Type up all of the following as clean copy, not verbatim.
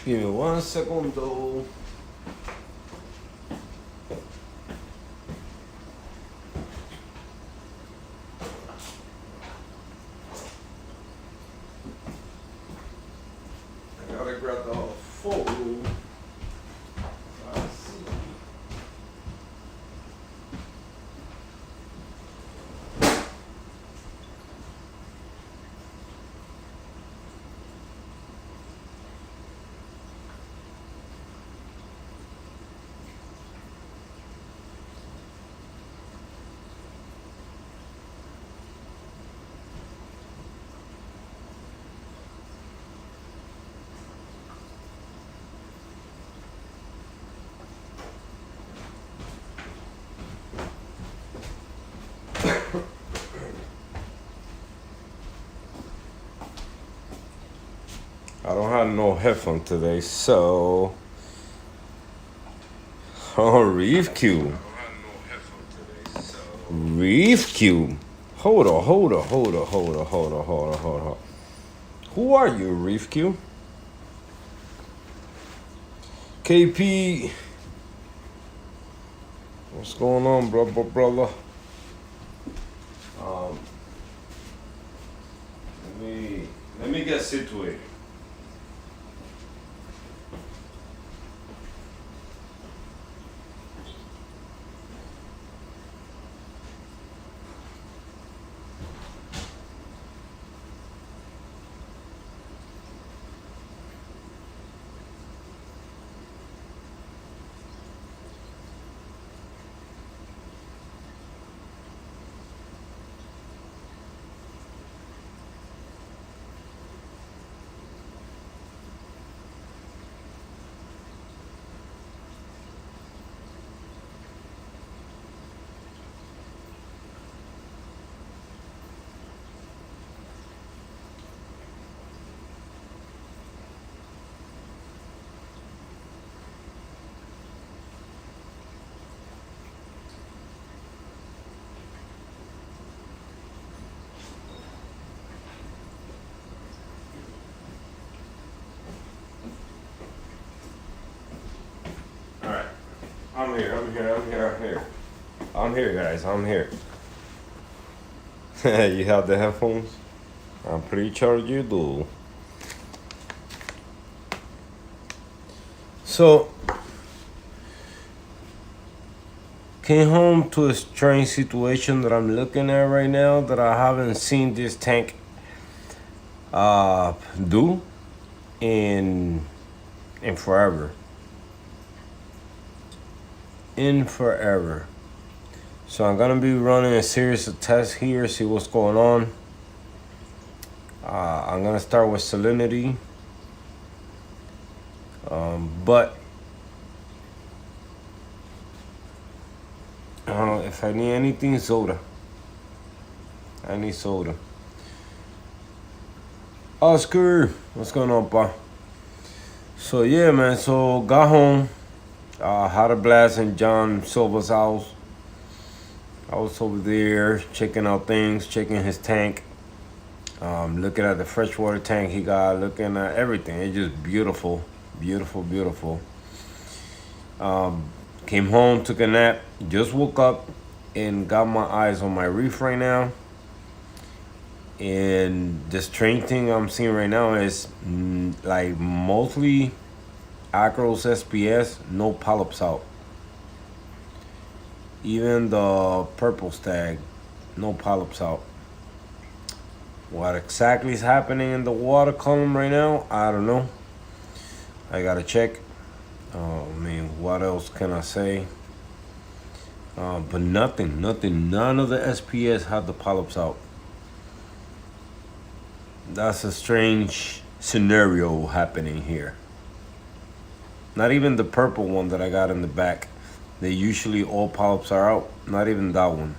Give me 1 second though. I gotta grab the photo. Let's see. I don't have no headphone today, so Reef Cube. Reef Cube. Hold on. Who are you, Reef Cube? KP. What's going on, brother? Let me get situated. I'm here, guys. I'm here. You have the headphones? I'm pretty sure you do. So, came home to a strange situation that I'm looking at right now that I haven't seen this tank do in forever. So I'm gonna be running a series of tests here, see what's going on. I'm gonna start with salinity, but if I need anything, soda. I need soda. Oscar, what's going on, pa? So yeah, man. So got home. Had a blast in John Silva's house. I was over there checking out things, checking his tank, looking at the freshwater tank he got, looking at everything. It's just beautiful. Came home, took a nap, just woke up, and got my eyes on my reef right now. And the strange thing I'm seeing right now is like mostly Acros SPS, no polyps out. Even the purple stag, no polyps out. What exactly is happening in the water column right now, I don't know. I gotta check. What else can I say? But nothing, none of the SPS had the polyps out. That's a strange scenario happening here. Not even the purple one that I got in the back. They usually all polyps are out. Not even that one.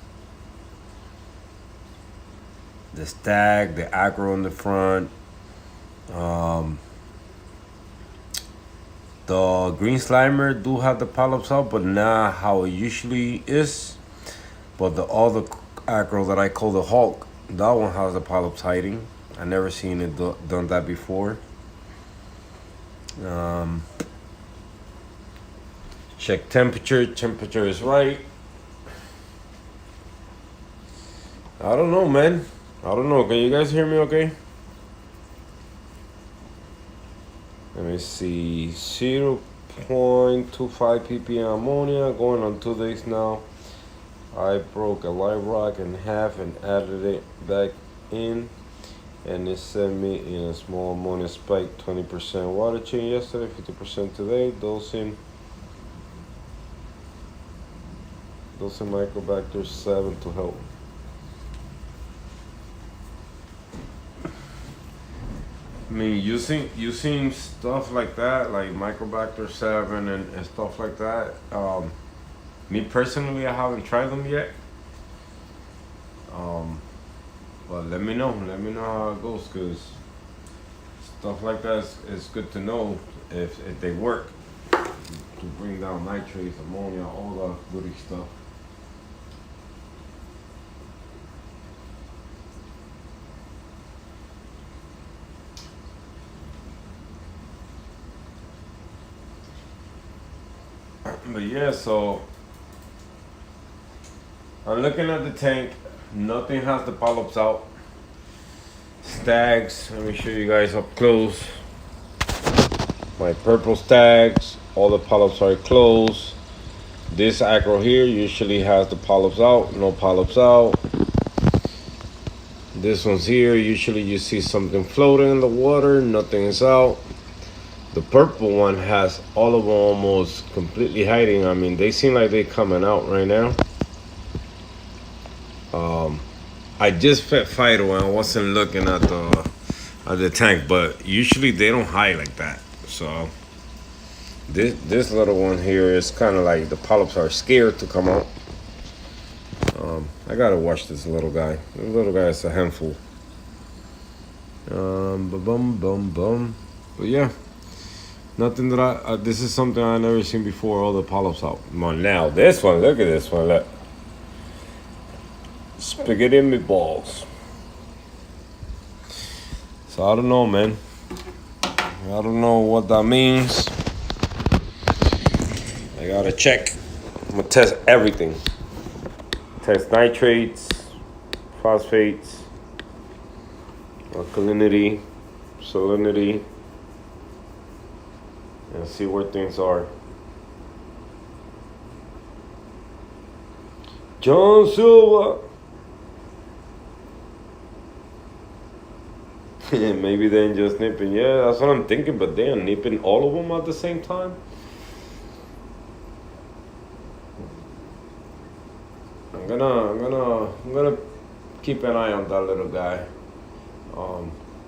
The stag, the acro in the front. The green slimer do have the polyps out, but not how it usually is. But the other acro that I call the Hulk, that one has the polyps hiding. I never seen it done that before. Um, check temperature. Temperature is right. I don't know, man. I don't know. Can you guys hear me okay? Let me see. 0.25 ppm ammonia going on 2 days now. I broke a live rock in half and added it back in, and it sent me in a small ammonia spike. 20% water change yesterday, 50% today. Dosing Microbacter 7 to help. I mean, using stuff like that, like Microbacter 7 and stuff like that. Me personally, I haven't tried them yet. But let me know. Let me know how it goes, cause stuff like that is good to know if they work to bring down nitrates, ammonia, all the goody stuff. But yeah, so I'm looking at the tank. Nothing has the polyps out. Stags, let me show you guys up close. My purple stags, all the polyps are closed. This acro here usually has the polyps out, no polyps out. This one's here, usually you see something floating in the water, nothing is out. The purple one has all of them almost completely hiding. I mean, they seem like they're coming out right now. I just fed Fido and I wasn't looking at the tank, but usually they don't hide like that. So this little one here is kind of like the polyps are scared to come out. I gotta watch this little guy. This little guy is a handful. But yeah, nothing that this is something I never seen before. All the polyps out. Now this one, look at this one. Look. Spaghetti and meatballs. So I don't know, man. I don't know what that means. I gotta check. I'm gonna test everything. Test nitrates, phosphates, alkalinity, salinity, and see where things are. John Silva. Maybe they ain't just nipping. Yeah, that's what I'm thinking. But they are nipping all of them at the same time. I'm gonna keep an eye on that little guy.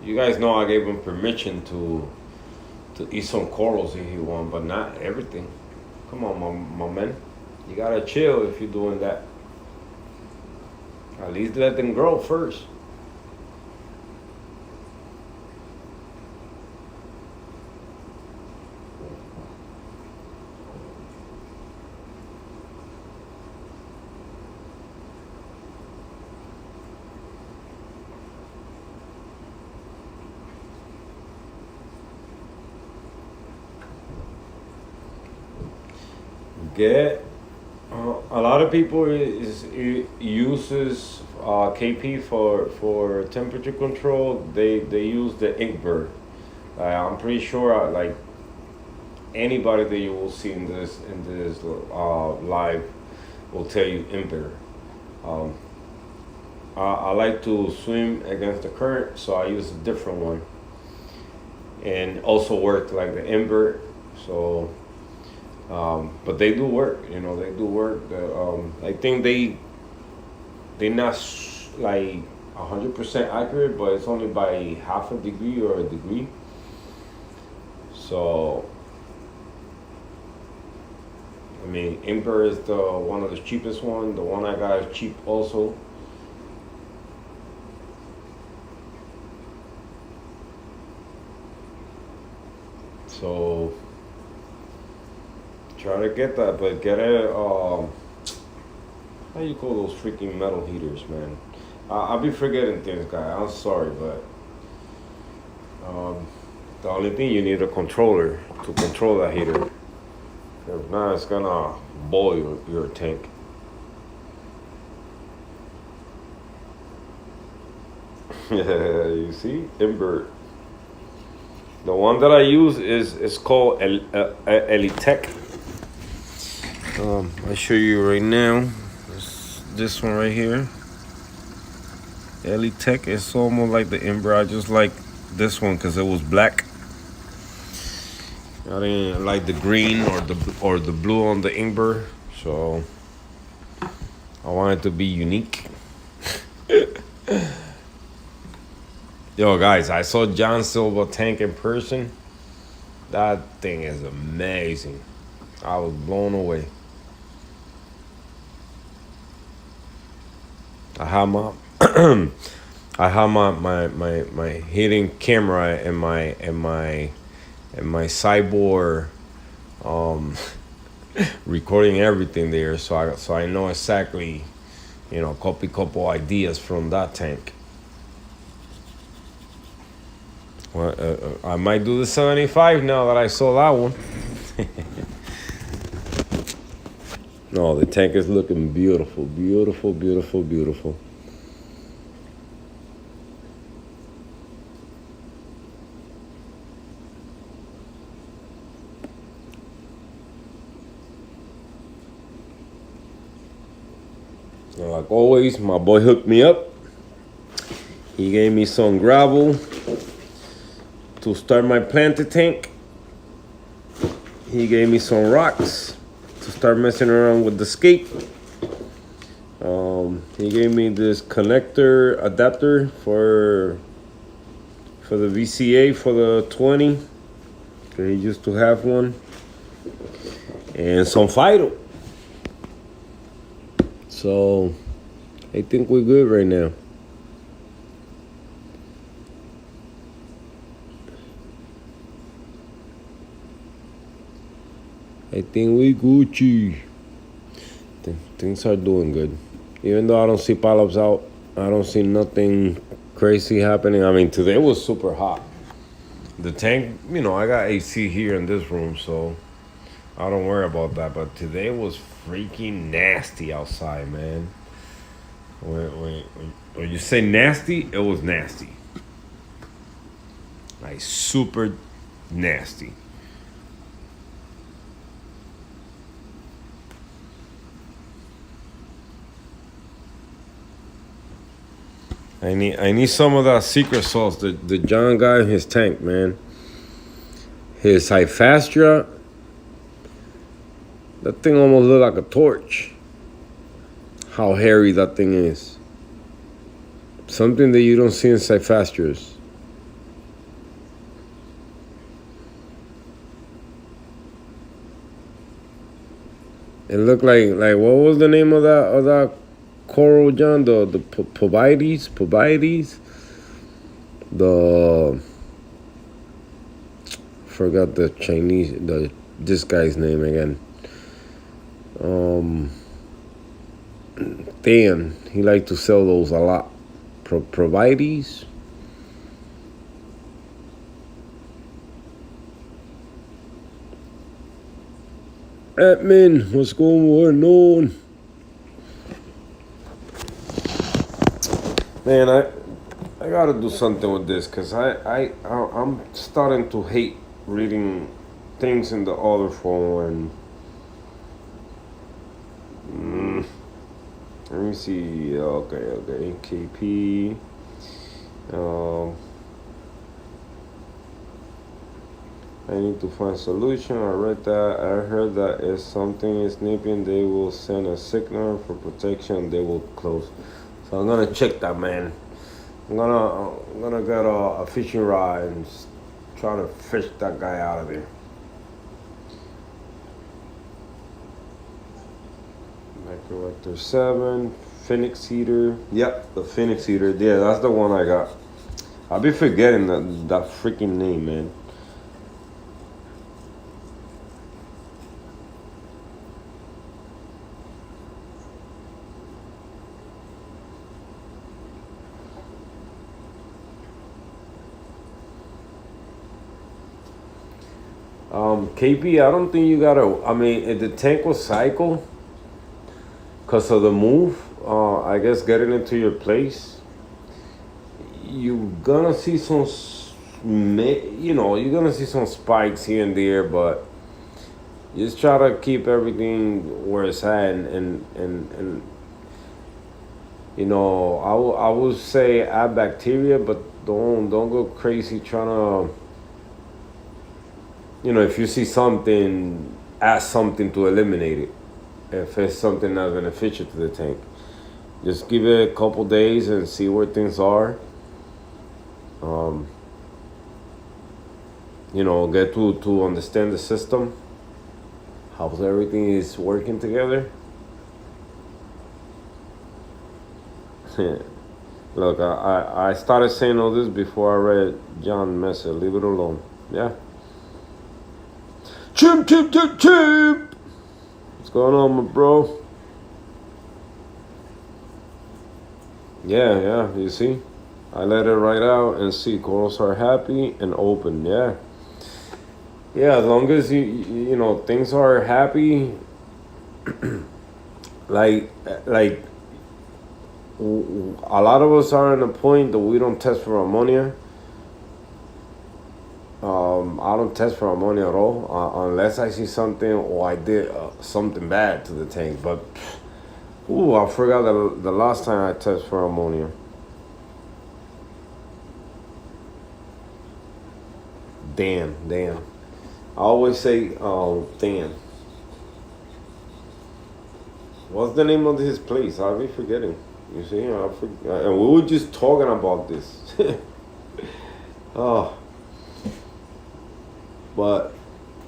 You guys know I gave him permission to eat some corals if he want, but not everything. Come on, my man. You gotta chill if you're doing that. At least let them grow first. A lot of people uses KP for temperature control. They use the Inkbird. I'm pretty sure like anybody that you will see in this live will tell you Inkbird. I like to swim against the current, so I use a different one, and also work like the Inkbird. So. But they do work, they do work. I think they're not like 100% accurate, but it's only by half a degree or a degree. So, I mean, Emperor is the one of the cheapest one. The one I got is cheap also. So. Try to get that, but get a how you call those freaking metal heaters, man? I'll be forgetting things, guy. I'm sorry, but The only thing you need a controller to control that heater. If not, it's gonna boil your tank. You see, invert. The one that I use is called Elitech. I show you right now. This one right here. Elitech is almost like the Ember. I just like this one because it was black. I didn't like the green or the blue on the Ember, so I wanted to be unique. Yo, guys, I saw John Silva tank in person. That thing is amazing. I was blown away. I have my I have my hidden camera and my cyborg recording everything there, so I know exactly, couple ideas from that tank. Well, I might do the 75 now that I saw that one. No, the tank is looking beautiful, beautiful, beautiful, beautiful. Like always, my boy hooked me up. He gave me some gravel to start my planter tank. He gave me some rocks to start messing around with the skate. He gave me this connector adapter for the VCA for the 20. He used to have one. And some Fido. So I think we're good right now. I think we Gucci. Things are doing good. Even though I don't see polyps out, I don't see nothing crazy happening. I mean, today was super hot. The tank, I got AC here in this room, so I don't worry about that. But today was freaking nasty outside, man. When you say nasty, it was nasty. Like super nasty. I need some of that secret sauce that John got in his tank, man. His Hyphastra, that thing almost looked like a torch. How hairy that thing is. Something that you don't see in Hyphastras. It looked like what was the name of that coral, John? The Pobides? Forgot the Chinese, this guy's name again. Dan, he liked to sell those a lot. Provides. Admin, what's going on? Man, I gotta do something with this because I'm starting to hate reading things in the other phone. And let me see. Okay. KP. I need to find solution. I read that. I heard that if something is nipping, they will send a signal for protection. They will close. So I'm gonna check that, man. I'm gonna get a fishing rod and try to fish that guy out of there. Micro 7, Phoenix heater. Yep, the Phoenix heater. Yeah, that's the one I got. I'll be forgetting that freaking name, man. KP, I don't think you gotta. I mean, if the tank was cycle because of the move, I guess getting into your place, you're gonna see you're gonna see some spikes here and there, but just try to keep everything where it's at, and I would say add bacteria, but don't go crazy trying to. If you see something, add something to eliminate it. If it's something not beneficial to the tank, just give it a couple days and see where things are. Um, get to understand the system, how everything is working together. Look, I started saying all this before I read John's message. Leave it alone. Yeah. Chimp. What's going on, my bro? Yeah, you see? I let it right out and see corals are happy and open, yeah. Yeah, as long as things are happy, like a lot of us are in a point that we don't test for ammonia. I don't test for ammonia at all unless I see something or I did something bad to the tank. But I forgot the last time I tested for ammonia. Dan. I always say Dan. What's the name of his place? I'll be forgetting. You see, and we were just talking about this. Oh. But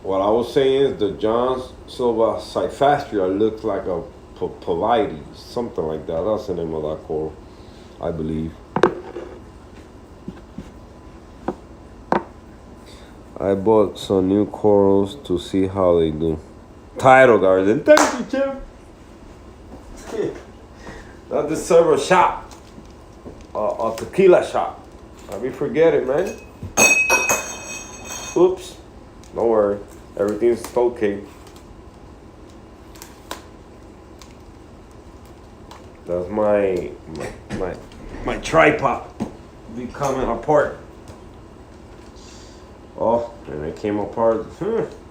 what I was saying is the John Silva Cyphastria looks like a Pallades, something like that. That's the name of that coral, I believe. I bought some new corals to see how they do. Tidal Garden. Thank you, Jim. Not the server shop. A tequila shop. I be forget it, man. Oops. Don't worry. Everything's okay. That's my tripod be coming apart. Oh, and it came apart.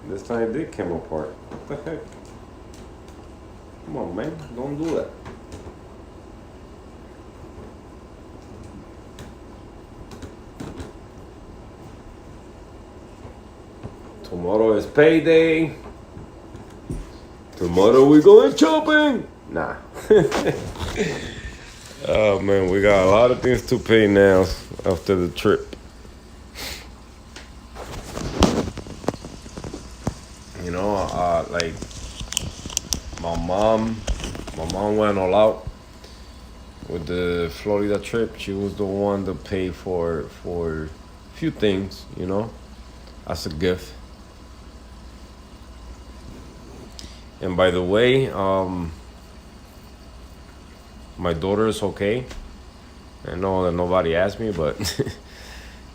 This time it did come apart. What the heck? Come on, man. Don't do that. Tomorrow is payday. Tomorrow we going shopping. Nah. Oh man, we got a lot of things to pay now after the trip. Like my mom went all out with the Florida trip. She was the one to pay for a few things, as a gift. And by the way, my daughter is okay. I know that nobody asked me, but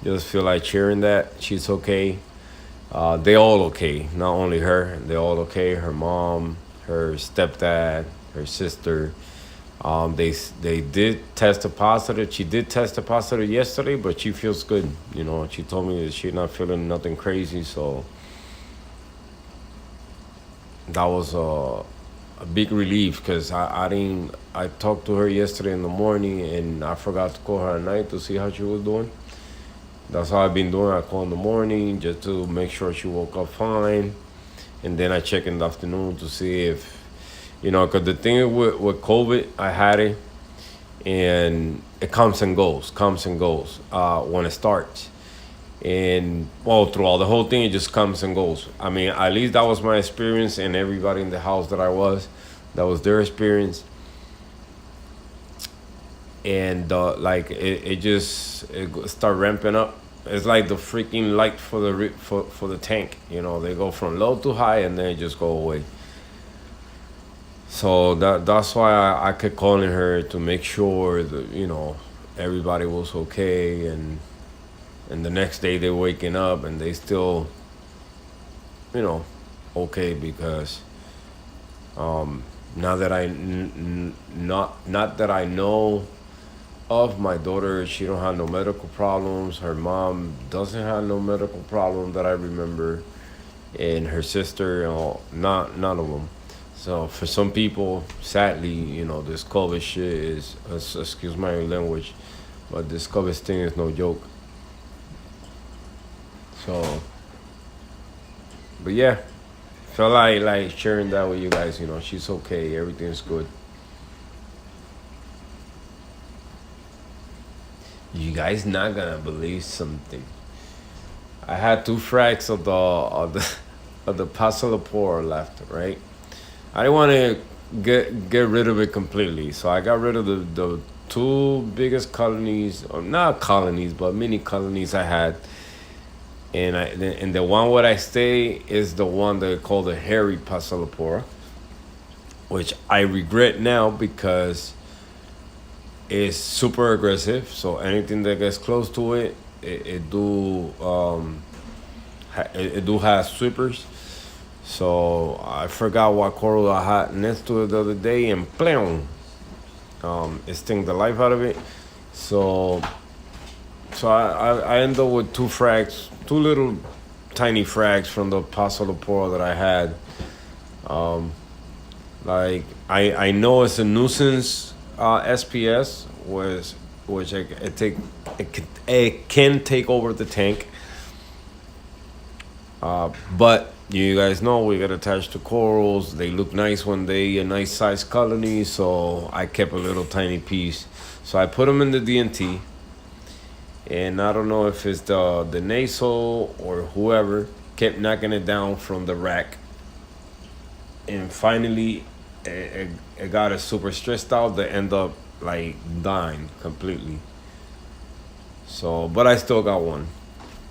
just feel like sharing that. She's okay. They all okay. Not only her, they all okay. Her mom, her stepdad, her sister. They did test a positive. She did test a positive yesterday, but she feels good. She told me that she's not feeling nothing crazy. So that was a big relief because I talked to her yesterday in the morning and I forgot to call her at night to see how she was doing. That's how I've been doing. I call in the morning just to make sure she woke up fine. And then I check in the afternoon to see if, because the thing with COVID, I had it and it comes and goes when it starts. And throughout the whole thing, it just comes and goes. I mean, at least that was my experience, and everybody in the house that was their experience. And it just start ramping up. It's like the freaking light for the tank. They go from low to high and then it just go away. So that's why I kept calling her to make sure that everybody was okay. And the next day they're waking up and they still okay, because now that not that I know of, my daughter, she don't have no medical problems. Her mom doesn't have no medical problem that I remember, and her sister, not none of them. So for some people, sadly, this COVID shit is, excuse my language, but this COVID thing is no joke. So, but yeah, felt like sharing that with you guys. She's okay. Everything's good. You guys not gonna believe something. I had two frags of the Pasalapor left, right? I didn't want to get rid of it completely, so I got rid of the two biggest colonies, or not colonies, but mini colonies I had, and the one where I stay is the one they call the hairy Pasalapora, which I regret now because it's super aggressive. So anything that gets close to it, it do have sweepers. So I forgot what coral I had next to it the other day, and plam, it stung the life out of it. So I ended up with two little tiny frags from the Paso de Poro that I had. Like I know it's a nuisance SPS, which it can take over the tank. But you guys know we got attached to corals. They look nice when they a nice size colony, so I kept a little tiny piece. So I put them in the DNT, and I don't know if it's the nasal or whoever kept knocking it down from the rack, and finally it got it super stressed out. They end up like dying completely. So, but I still got one,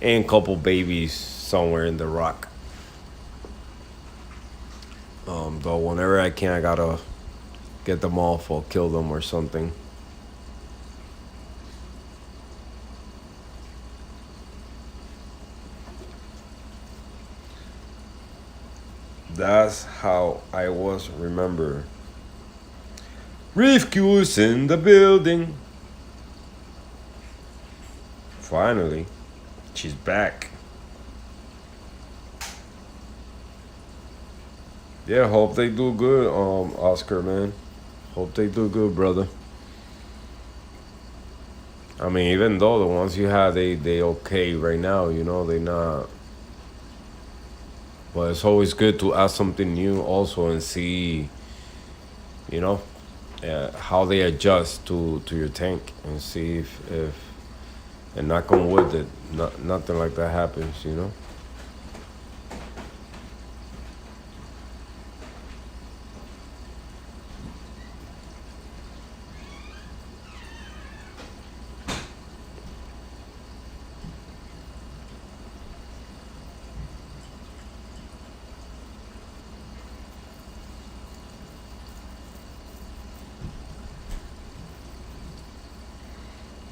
and a couple babies somewhere in the rock. Though whenever I can, I gotta get them off or kill them or something. That's how I was remember. Reef Q's in the building. Finally, she's back. Yeah, hope they do good, Oscar, man. Hope they do good, brother. I mean, even though the ones you have, they okay right now, they not. But it's always good to add something new also and see, you know, how they adjust to your tank, and see if and knock on wood that nothing like that happens.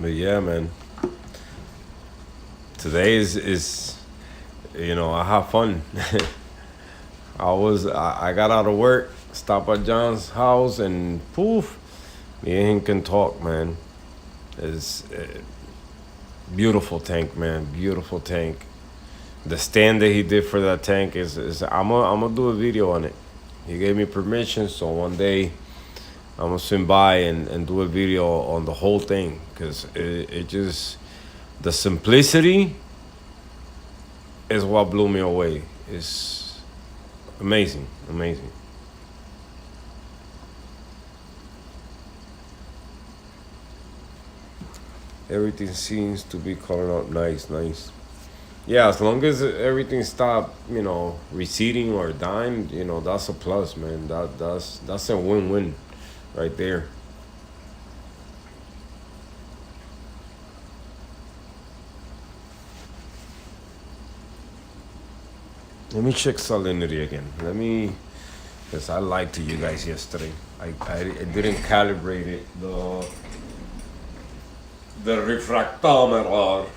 But yeah, man. Today is I have fun. I got out of work, stopped at John's house, and poof, me and him can talk, man. It's beautiful tank, man. Beautiful tank. The stand that he did for that tank is I'm gonna do a video on it. He gave me permission, so one day I'm gonna swing by and do a video on the whole thing, because it just, the simplicity is what blew me away. It's amazing, amazing. Everything seems to be coming out nice, nice. Yeah, as long as everything stop, receding or dying, that's a plus, man. That's a win-win right there. Let me check salinity again. Because I lied to you guys yesterday. I didn't calibrate it. The refractometer.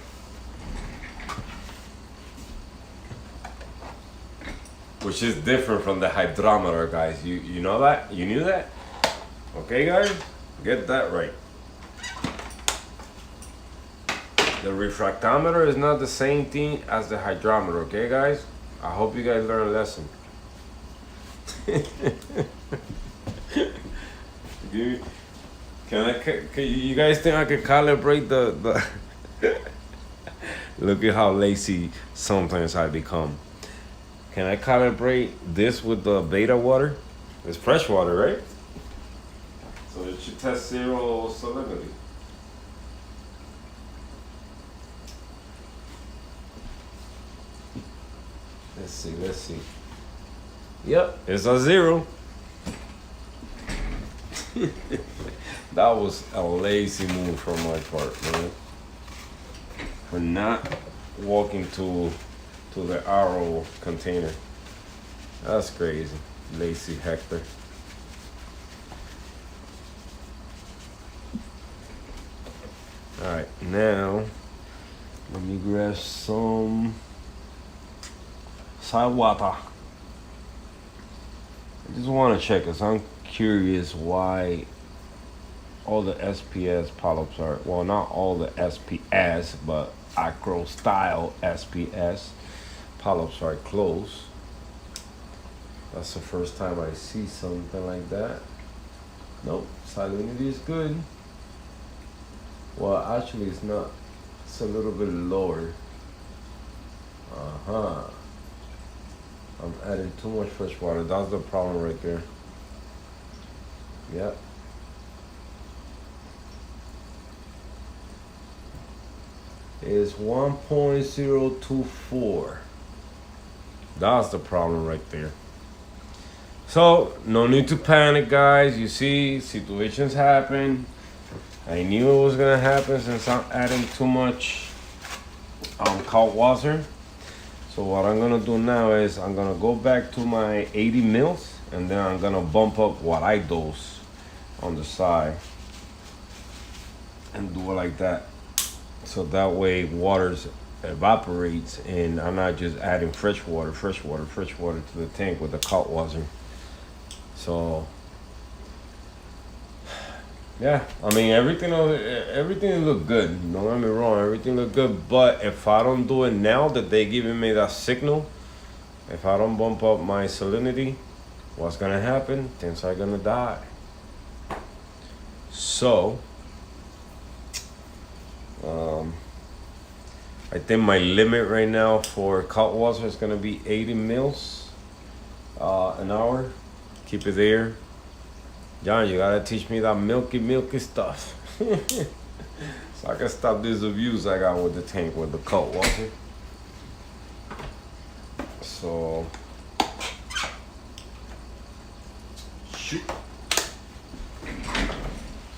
which is different from the hydrometer, guys. You know that? You knew that? Okay, guys? Get that right. The refractometer is not the same thing as the hydrometer, okay, guys? I hope you guys learn a lesson. Can you guys think I could calibrate the Look at how lazy sometimes I become. Can I calibrate this with the beta water? It's fresh water, right? So it should test 0 salinity. Let's see. Yep, it's a 0. That was a lazy move from my part, man. For not walking to the RO container. That's crazy. Lazy Hector. Alright, now let me grab some side water. I just want to check because I'm curious why all the SPS polyps are, well, not all the SPS, but acro style SPS polyps are closed. That's the first time I see something like that. Nope, salinity is good. Well, actually it's not. It's a little bit lower. I'm adding too much fresh water. That's the problem right there. Yep. Is 1.024. That's the problem right there. So no need to panic, guys. You see, situations happen. I knew it was gonna happen since I'm adding too much cold water. So what I'm gonna do now is I'm gonna go back to my 80 mils and then I'm gonna bump up what I dose on the side and do it like that. So that way water evaporates and I'm not just adding fresh water to the tank with the cold water. So yeah, I mean everything looked good. Don't get me wrong, everything looked good. But if I don't do it now that they giving me that signal, if I don't bump up my salinity, what's gonna happen? Things are gonna die. So I think my limit right now for cold water is gonna be 80 mils an hour. Keep it there. John, you gotta teach me that milky stuff. So I can stop these abuse I got with the tank with the cold water. So shoot.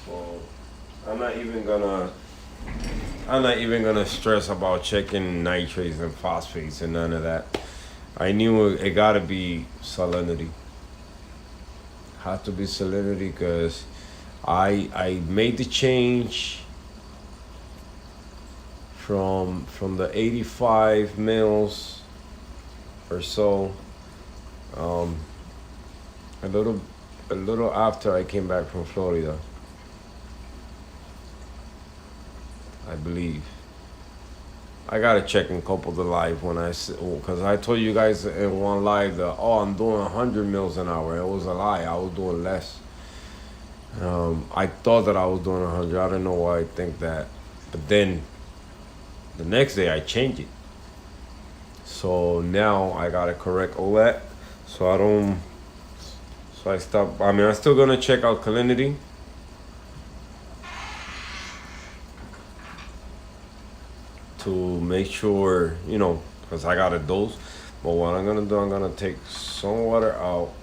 So I'm not even gonna stress about checking nitrates and phosphates and none of that. I knew it gotta be salinity. Have to be salinity because I made the change from the 85 mils or so a little after I came back from Florida, I believe. I gotta check in couple the live when because I told you guys in one live that I'm doing 100 mils an hour. It was a lie. I was doing less. I thought that I was doing 100. I don't know why I think that, but then the next day I changed it. So now I gotta correct all that. So I stopped. I mean, I'm still gonna check alkalinity. To make sure, because I got a dose. But what I'm gonna do, I'm gonna take some water out.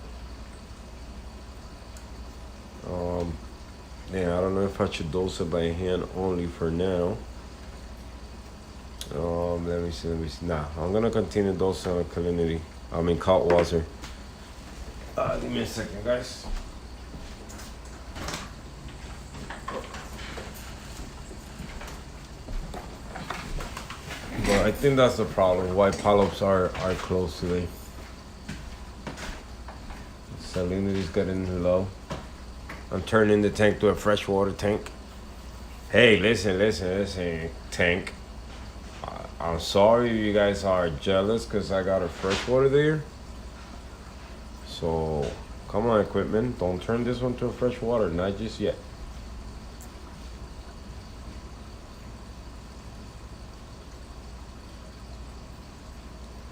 Yeah, I don't know if I should dose it by hand only for now. Let me see. Nah, I'm gonna continue dosing alkalinity. I mean, cold water. Give me a second, guys. But I think that's the problem, why polyps are closed today. Salinity's getting low. I'm turning the tank to a freshwater tank. Hey, listen, tank. I'm sorry you guys are jealous because I got a freshwater there. So, come on, equipment. Don't turn this one to a freshwater, not just yet.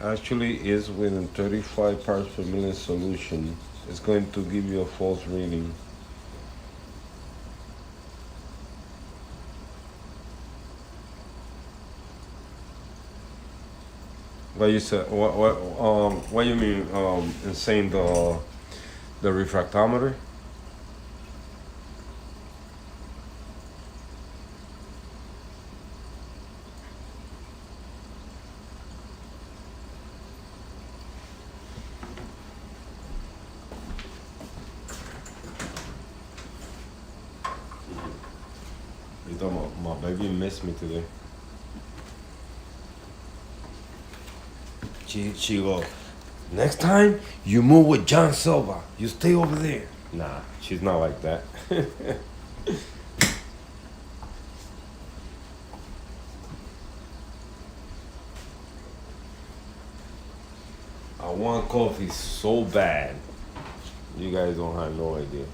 Actually is within 35 parts per million solution. It's going to give you a false reading. What you said? What you mean? Insane the refractometer? You thought my baby missed me today. She go, next time you move with John Silva, you stay over there. Nah, she's not like that. I want coffee so bad. You guys don't have no idea.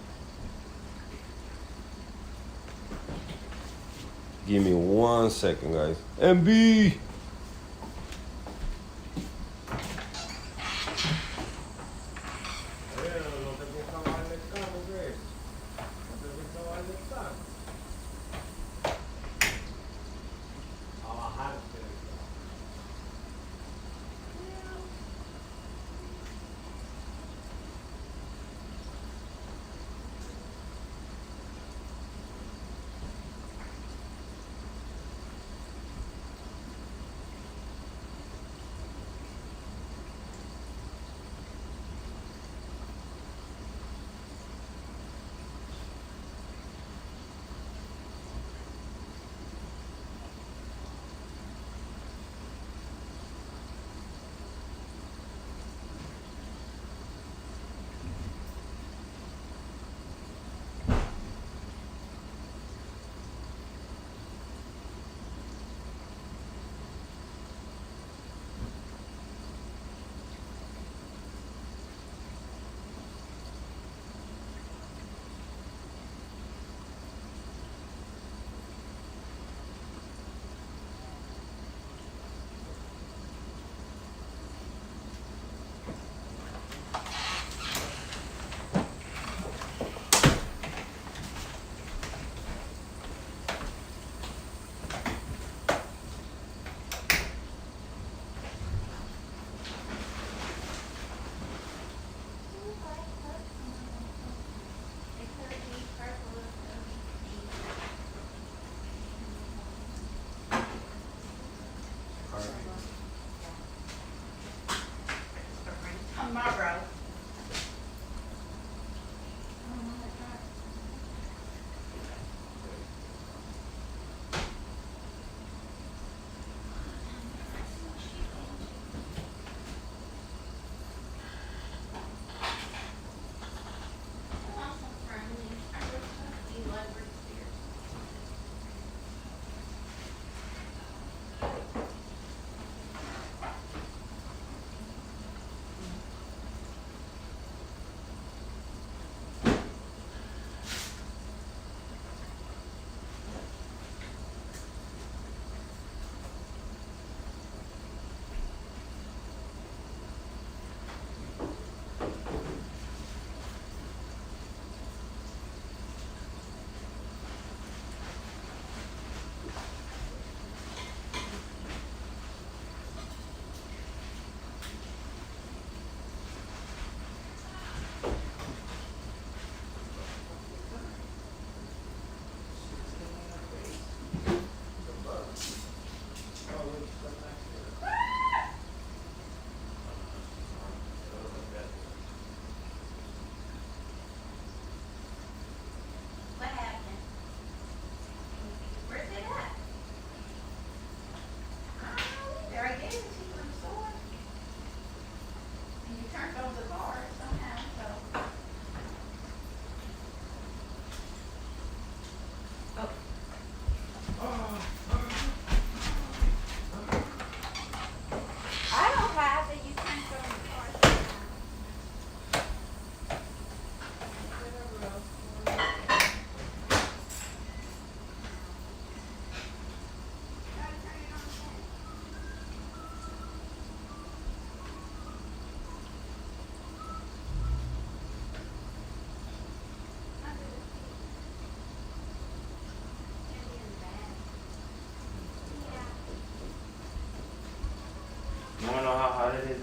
Give me 1 second, guys. MB!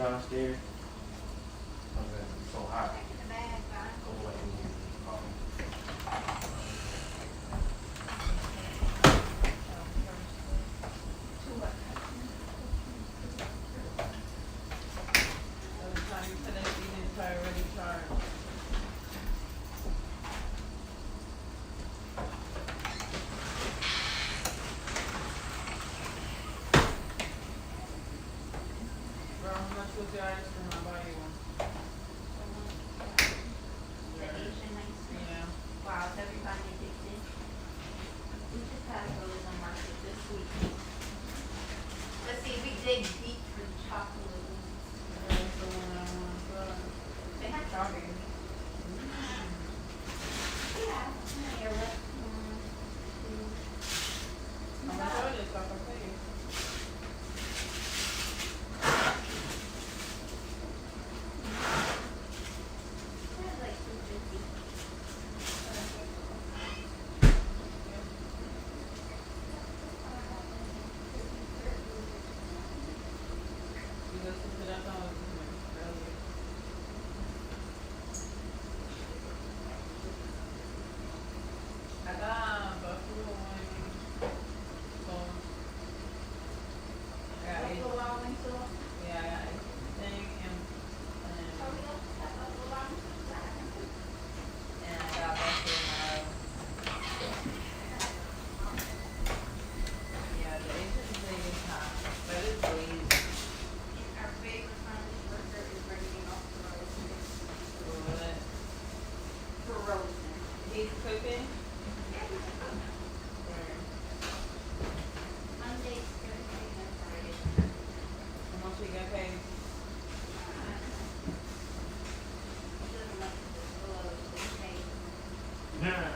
downstairs. Okay, it's so hot. Go away. By the time you finish eating, it's already charged. Bro, how much was your ice cream? I'll buy you one. The Asian ice cream. Yeah. Wow, it's everybody addicted. We just had to go to the market this week. Let's see, we dig deep for the chocolate. That's the one I want. But They have strawberry. Yeah, here, let's, I'm gonna try this stuff, I'll tell you. there's like 250. You listen to that song earlier. I got buffalo wings. So, I got Buffalo Wild Wings sauce. yeah, I got everything and Oh, we don't have Buffalo Wild Wings sauce. I got buffalo wild. Yeah, the Asian thing is hot, but it's lazy. Our favorite Chinese burger is bringing off the roast. But For roasting. he's cooking. Yeah, we can cook. Or Monday, Thursday, and Friday. how much he get paid? Doesn't like to disclose the pay. Yeah.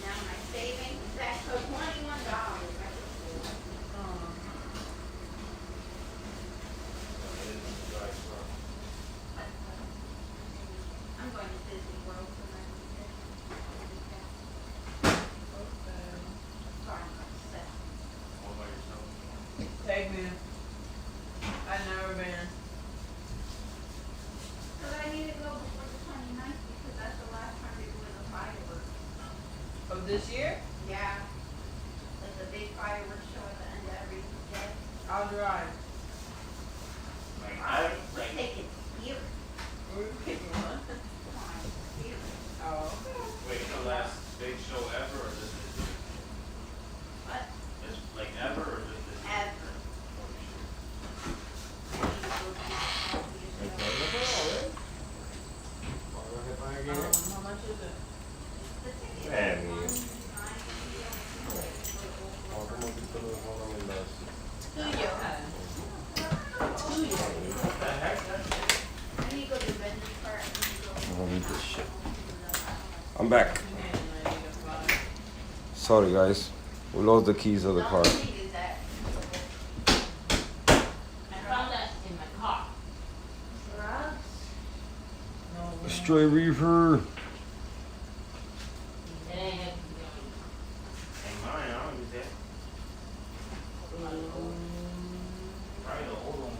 Now my savings is back to $21. I'm going to Disney World for my weekend. Sorry, I'm upset. Take me. I've never been. But I need to go before the 29th because that's the last time they do the fireworks. Of this year? Yeah. Like the big fireworks show at the end of every day. I'll drive. We're taking here. We're picking one. Come on, here. Oh. Wait, the last big show ever, or this is What? this like ever, or just this? Ever. I need to go to the show. How much is it? The ticket Eh, is mi- Tuyo. Tuyo. What the heck? I need to go to the Benji part. I need to go. I don't need this shit. I'm back. Man, I need a fly. Sorry, guys. We lost the keys of the car. Don't need that. I found that in my car. Drugs? No. Stray Reefer. It ain't Hey, mine, I don't use that. Probably the old one.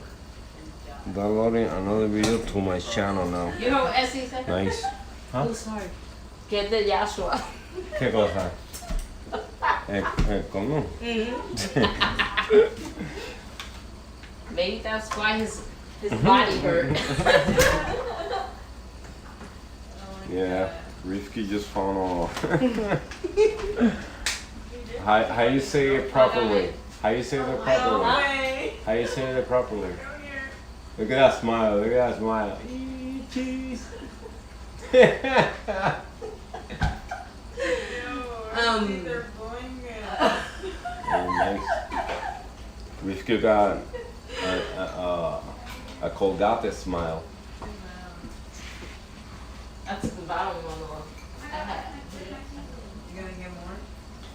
Downloading another video to my channel now. You know what Essie said? Nice. Huh? I'm sorry. Get the Yashua. ¿Qué cosa? ¿Cómo? Maybe that's why his body hurt. Yeah, Rifki just found off. How you say it properly? How you say it properly? Way. How you say it properly? Go here. Look at that smile. Look at that smile. Cheese. Yo, they're going Very nice. Rifki got a Colgate smile. That's the bottom one. I have You gonna get more?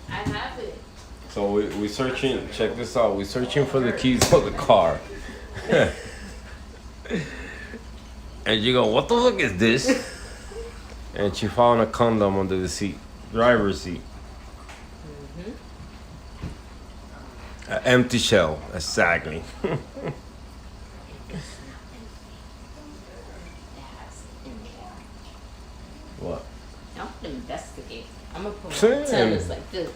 I have it. So we searching. Check this out. We searching for the keys for the car. And you go, what the fuck is this? And she found a condom under the seat, driver's seat. An empty shell, exactly. What? I'm gonna investigate. I'm gonna put Sí. my antennas like this.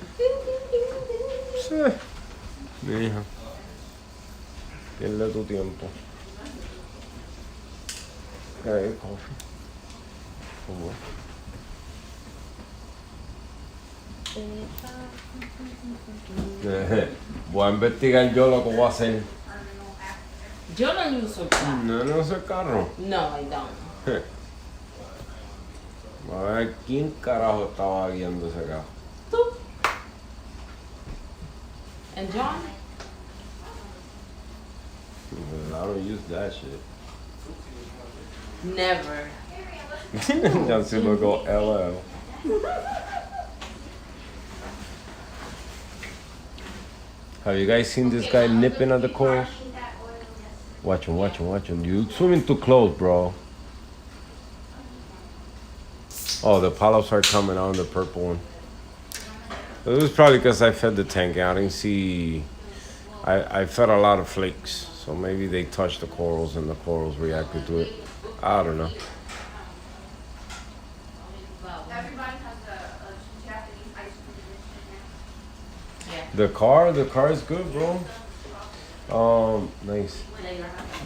Sí. Mija. Pierde tu tiempo. Hey, coffee. Por favor. Voy a investigar yo lo que voy a hacer. Yo no uso el carro. No sé carro. No, I don't. A ver quién carajo estaba guiando ese carro. Tú. And John? I don't use that shit. Never. Ya se lo go LL. Have you guys seen this guy nipping at the corals? Watch him. You swimming too close, bro. Oh, the polyps are coming out, the purple one. It was probably because I fed the tank. I didn't see. I fed a lot of flakes, so maybe they touched the corals and the corals reacted to it. I don't know. Everybody has a Japanese ice cream dish Yeah. The car is good, bro. Nice.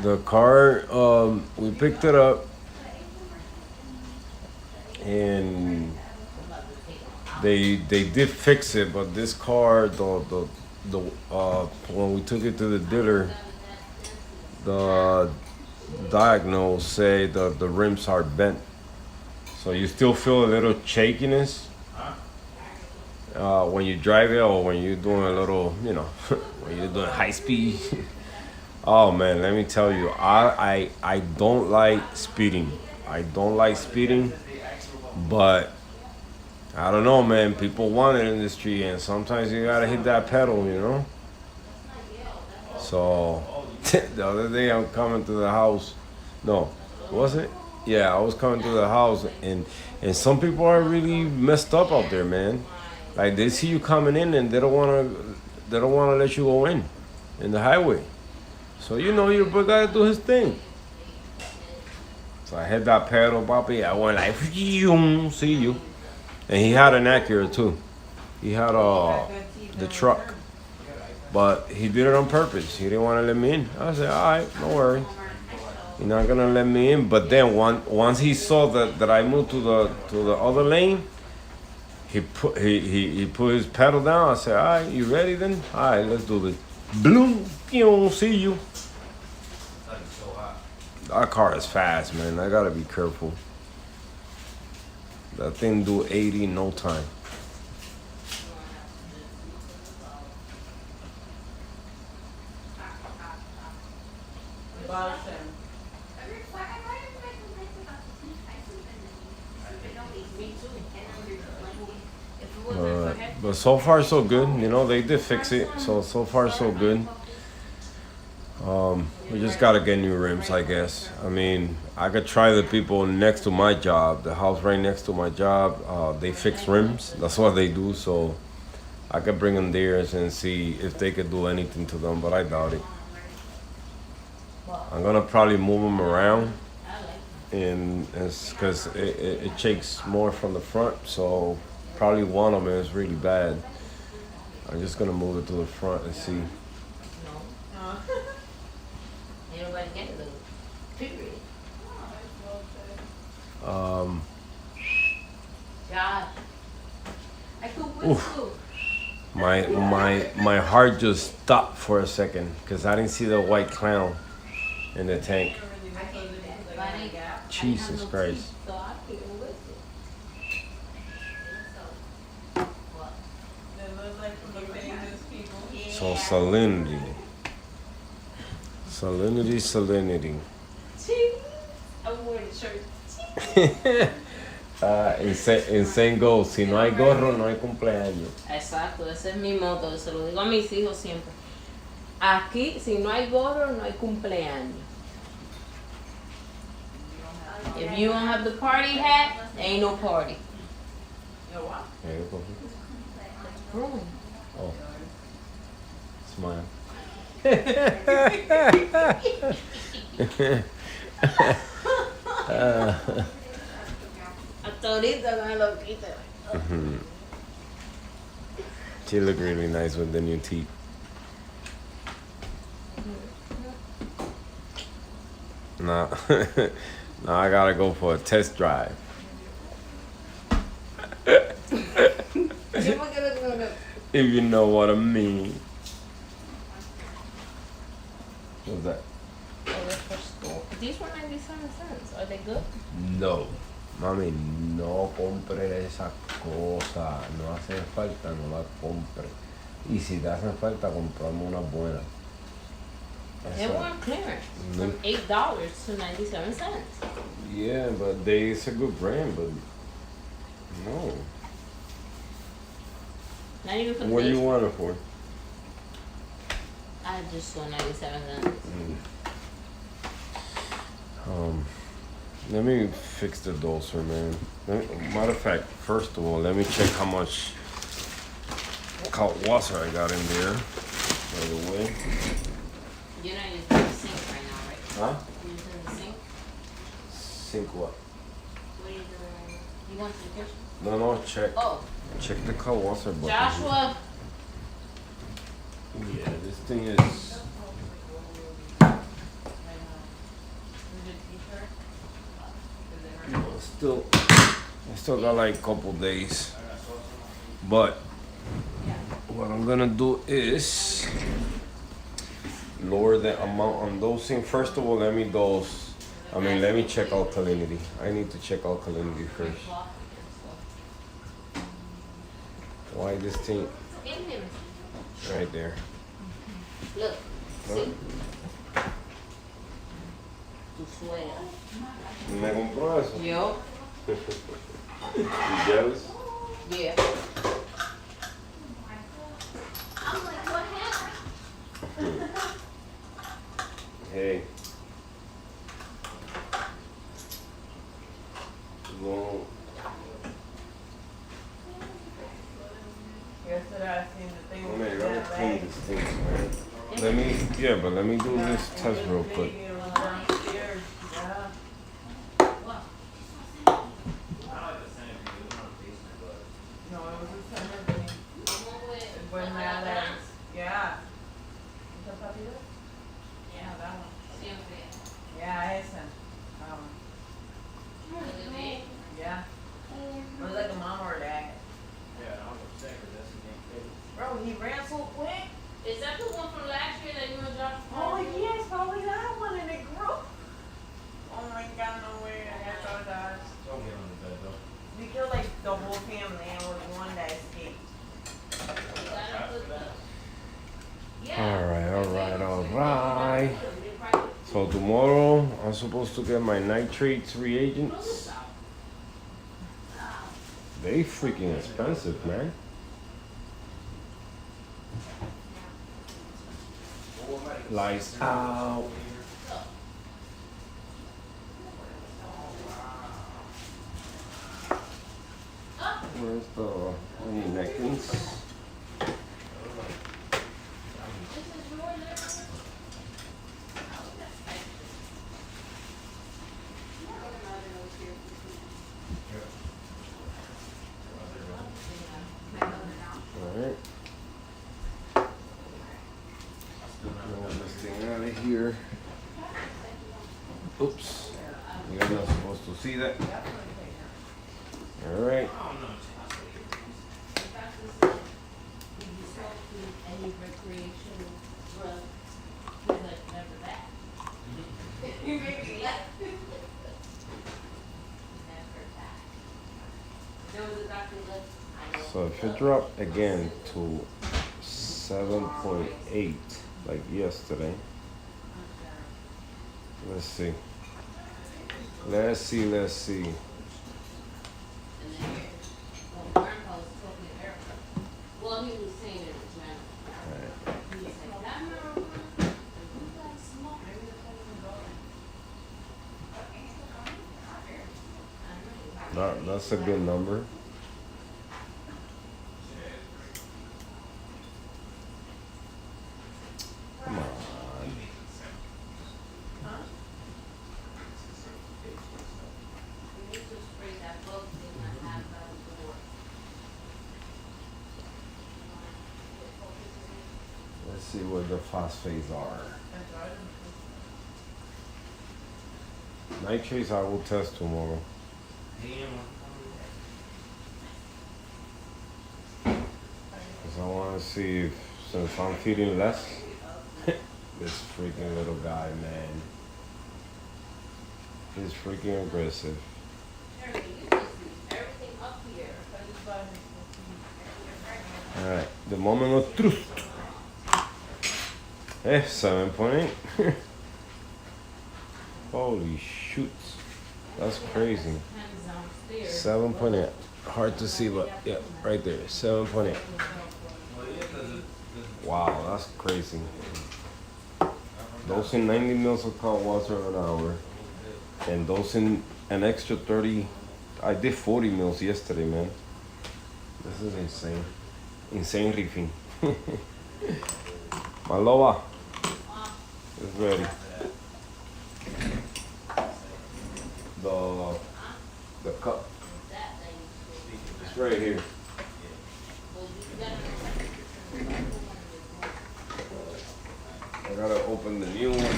The car, we picked it up, and they did fix it, but this car, when we took it to the dealer, the diagnose say the rims are bent, so you still feel a little shakiness when you drive it, or when you're doing a little, when you're doing high speed. Oh man, let me tell you, I don't like speeding. But I don't know, man. People want it in the street, and sometimes you gotta hit that pedal, So the other day I'm coming to the house. No, was it? Yeah, I was coming to the house, and some people are really messed up out there, man. Like they see you coming in, and they don't wanna let you go in the highway. So your boy gotta do his thing. So I hit that pedal, Bobby. I went like, see you. And he had an Acura too. He had the truck, but he did it on purpose. He didn't want to let me in. I said, all right, no worries. You're not gonna let me in. But then once he saw that I moved to the other lane, he put his pedal down. I said, all right, you ready then? All right, let's do this. Bloom, see you. That car is fast, man. I gotta be careful. That thing do 80 in no time. But so far so good. They did fix it. So far so good. We just gotta get new rims, I guess. I mean, I could try the people next to my job, the house right next to my job. They fix rims. That's what they do. So I could bring them there and see if they could do anything to them, but I doubt it. I'm gonna probably move them around, and it's because it shakes more from the front. So probably one of them is really bad. I'm just gonna move it to the front and see. Everybody get it, period. Josh, I could whistle. My heart just stopped for a second because I didn't see the white clown in the tank. Jesus Christ. So I can't whistle. It looks like from the famous people. So salinity. Salinity. Cheese. I'm wearing the shirt. En Saint Go, si no hay gorro, no hay cumpleaños. Exacto, ese es mi moto, se lo digo a mis hijos siempre. Aquí, si no hay gorro, no hay cumpleaños. If you don't have the party hat, ain't no party. Oh, wow. Oh. Smile. Hasta ahorita me lo quita. She look really nice with the new teeth. Nah, now I gotta go for a test drive. Yo me quedo con lo. If you know what I mean. What's that? These were 97 cents. Are they good? No. Mami, no compre esa cosa. No hace falta, no la compre. Y si te hacen falta, compramos una buena. They were on clearance from $8 to 97 cents. Yeah, but it's a good brand, but no. Not even for What do you the want it for? I just saw 97 cents. Let me fix the doser, man. Matter of fact, first of all, let me check how much cold water I got in there. By the way. You're not using the sink right now, right? Huh? You're using the sink? Sink what? What are you doing right now? You want some kitchen? No, check. Oh, Check the cold water button. Joshua. Yeah, this thing is. I still got like a couple days. But what I'm gonna do is lower the amount on dosing. First of all, let me check alkalinity. I need to check alkalinity first. Why this thing right there? Look, Huh? see? Tu suegra. ¿Me compró eso? Yo? You jealous? Yeah. I'm like, what happened? Hey. No. Yesterday I seen the thing Oh, with man, the I gotta damn clean bag. this thing, man. Let me do this test real quick. Lady, it was downstairs. Yeah. I like the center view. It was on the basement, but No, it was a center thing. It went mad legs. Yeah. ¿Esa patita? Yeah, that one. Yeah, esa. That one. Yeah. It was like a mom or a dad. yeah, I was upset because that's the name. Bro, he ran so quick. Is that the one from last year that you and Josh Oh, yes, probably that one, and it grew. Oh my god, no way. I got so dodged. Don't get on the bed though. We killed like the whole family and was one that escaped. Alright. So tomorrow I'm supposed to get my nitrates reagents. They freaking expensive, man. Lights out. Where's the any necklace? Alright. Move this thing out of here. Oops. You're not supposed to see that. Alright. Any recreational drug, he's like, never that. You make me laugh. Never that. There was a doctor that I know. So if it dropped again to 7.8 like yesterday. Let's see. Let's see. And then, well, grandpa was talking to Erica. Well, he was saying it was random. He was like, that marijuana, you guys smoke. Maybe that's what we're going. That's a good number. see what the phosphates are. Nitrates I will test tomorrow. Cause I want to see if, since I'm feeding less, this freaking little guy, man, he's freaking aggressive. Everything up here. All right, the moment of truth. 7.8. Holy shoots, that's crazy. 7.8. Hard to see, but yeah, right there, 7.8. Wow, that's crazy. Dosing 90 mils of cold water an hour, and dosing an extra 30. I did 40 mils yesterday, man. This is insane. Insane reefing. Maloa is ready. The cup. It's right here. I gotta open the new one.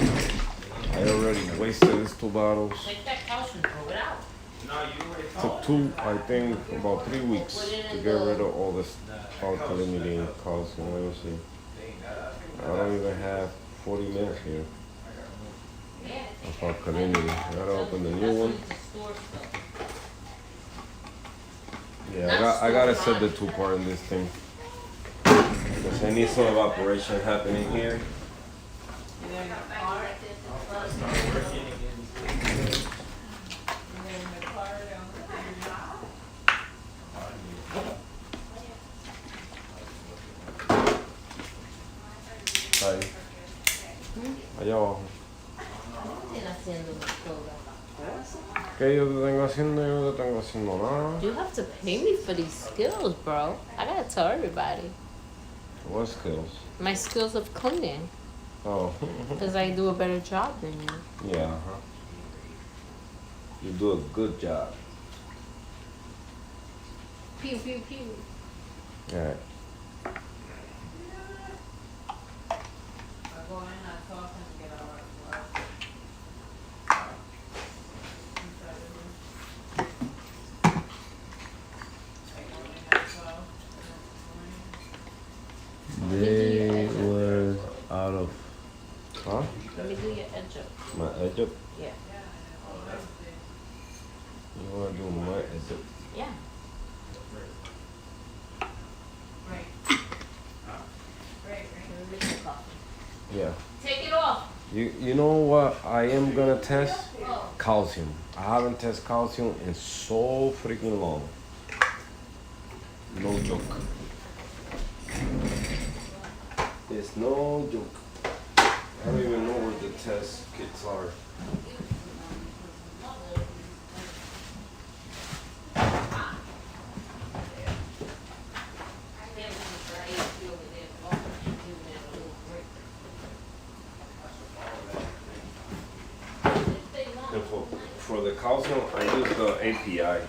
I already wasted these 2 bottles. Take that calcium, throw it out. Took 2, I think, about 3 weeks to get rid of all this alkalinity and calcium. Let me see. I don't even have 40 minutes here of alkalinity. I gotta open the new one. Yeah, I gotta set the 2-part in this thing. Because I need some evaporation happening here. Ahí. Allá abajo. ¿Qué yo te tengo haciendo? Yo no te tengo haciendo nada. You have to pay me for these skills, bro. I gotta tell everybody. What skills? My skills of cleaning. Oh. Because I do a better job than you. Yeah, You do a good job. Pew, pew, pew. Alright. I go in, I talk, and get out of work. They were out of. Huh? Let me do your edge up. My edge up? Yeah. You wanna do my edge up? Yeah. Yeah. Take it off. You know what I am gonna test? Calcium. I haven't tested calcium in so freaking long. No joke. It's no joke. I don't even know where the test kits are. And for the calcium, I use the API.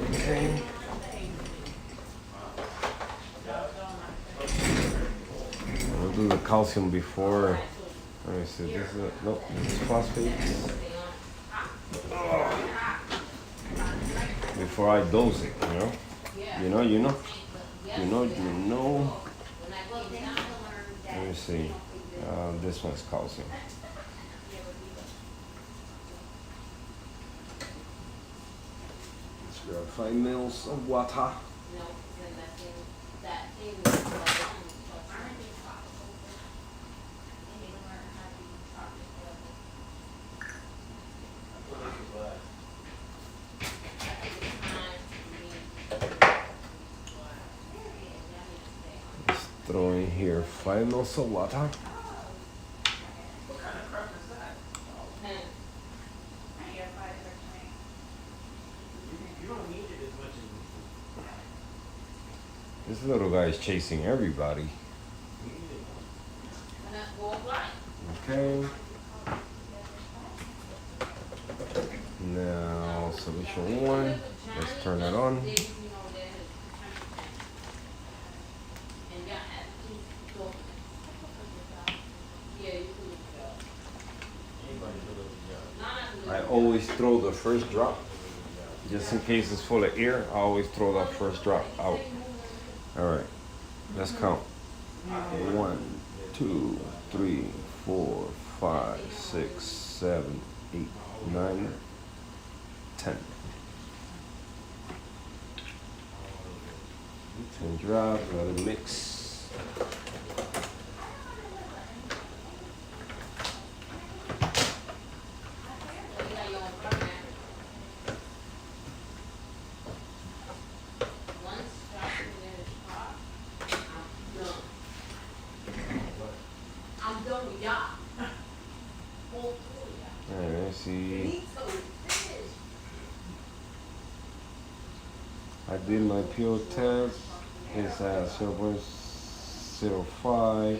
Okay. I'll do the calcium before. Let me see. This is nope. This is phosphate. Before I dose it, you know. You know. Let me see. This one's calcium. Let's grab 5 mils of water. Let's throw in here 5 mils of water. This little guy is chasing everybody. And that's all right. Okay. Now solution 1. Let's turn it on. I always throw the first drop. Just in case it's full of air, I always throw that first drop out. Alright. Let's count. 1, 2, 3, 4, 5, 6, 7, 8, 9, 10. 10 drops, let it mix. I'm done with y'all. Alright, let's see. I did my pure test. It's at 0.05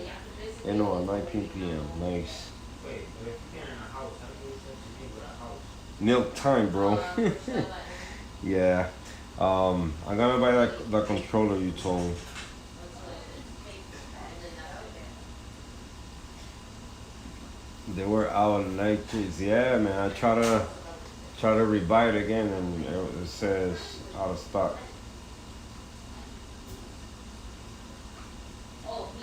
and on 19 p.m. Nice. Wait, but if you're in a house, how do you set to be with a house? Milk time, bro. Yeah. I'm gonna buy the controller you told me. They were out on nitrates. Yeah, man. I try to rebuy it again, and it says out of stock.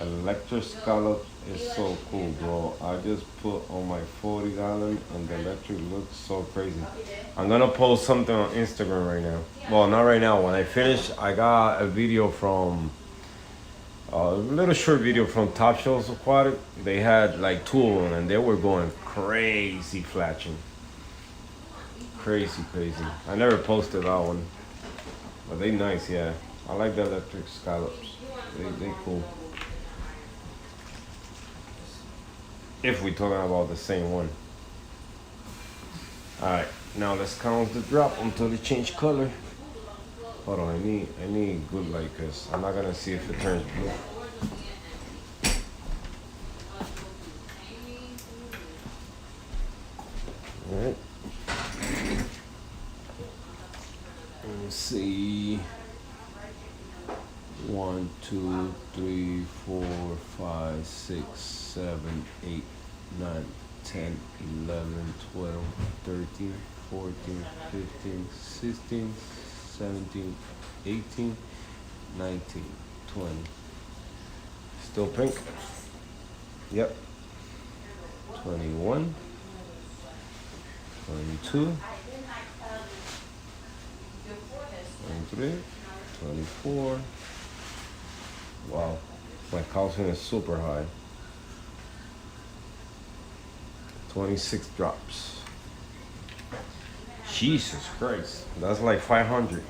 Electric scallop is so cool, bro. I just put on my 40-gallon, and the electric looks so crazy. I'm gonna post something on Instagram right now. Well, not right now. When I finish, I got a video from a little short video from Top Shelf Aquatic. They had like 2 of them, and they were going crazy flatching. Crazy. I never posted that one, but they nice, yeah. I like the electric scallops. They cool. If we're talking about the same one. Alright, now let's count the drop until it change color. Hold on, I need good light, cause I'm not gonna see if it turns blue. Alright. Let's see. 1, 2, 3, 4, 5, 6, 7, 8, 9, 10, 11, 12, 13, 14, 15, 16, 17, 18, 19, 20. Still pink? Yep. 21, 22, 23, 24. Wow, my calcium is super high. 26 drops. Jesus Christ, that's like 500.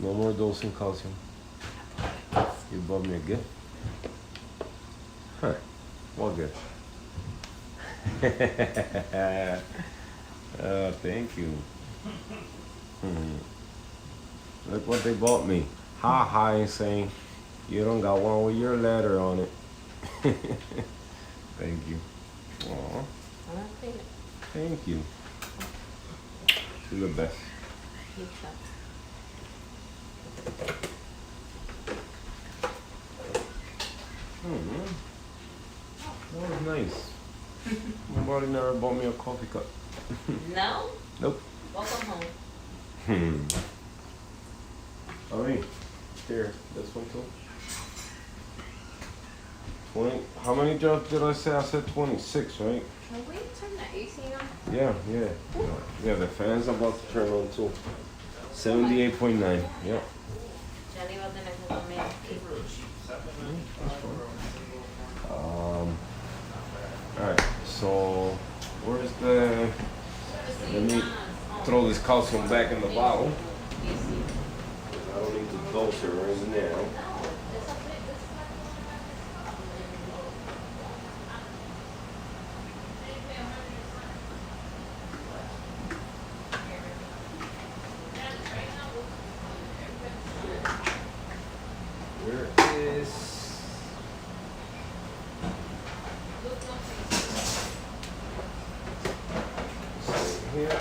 No more dosing calcium. You bought me a gift? Huh, what gift? Thank you. Look what they bought me. Ha ha, and saying you don't got one with your letter on it. Thank you. Aw. Thank you. You're the best. That was nice. Nobody never bought me a coffee cup. No? Nope. Welcome home. Oh, hey. Here, this one too. 20. How many drops did I say? I said 26, right? Can we turn the AC on? Yeah. Yeah, the fan's about to turn on too. 78.9. Yeah. Johnny va a tener que comer. Alright, so where's the... Let me throw this calcium back in the bottle. I don't need to dose it right now. here.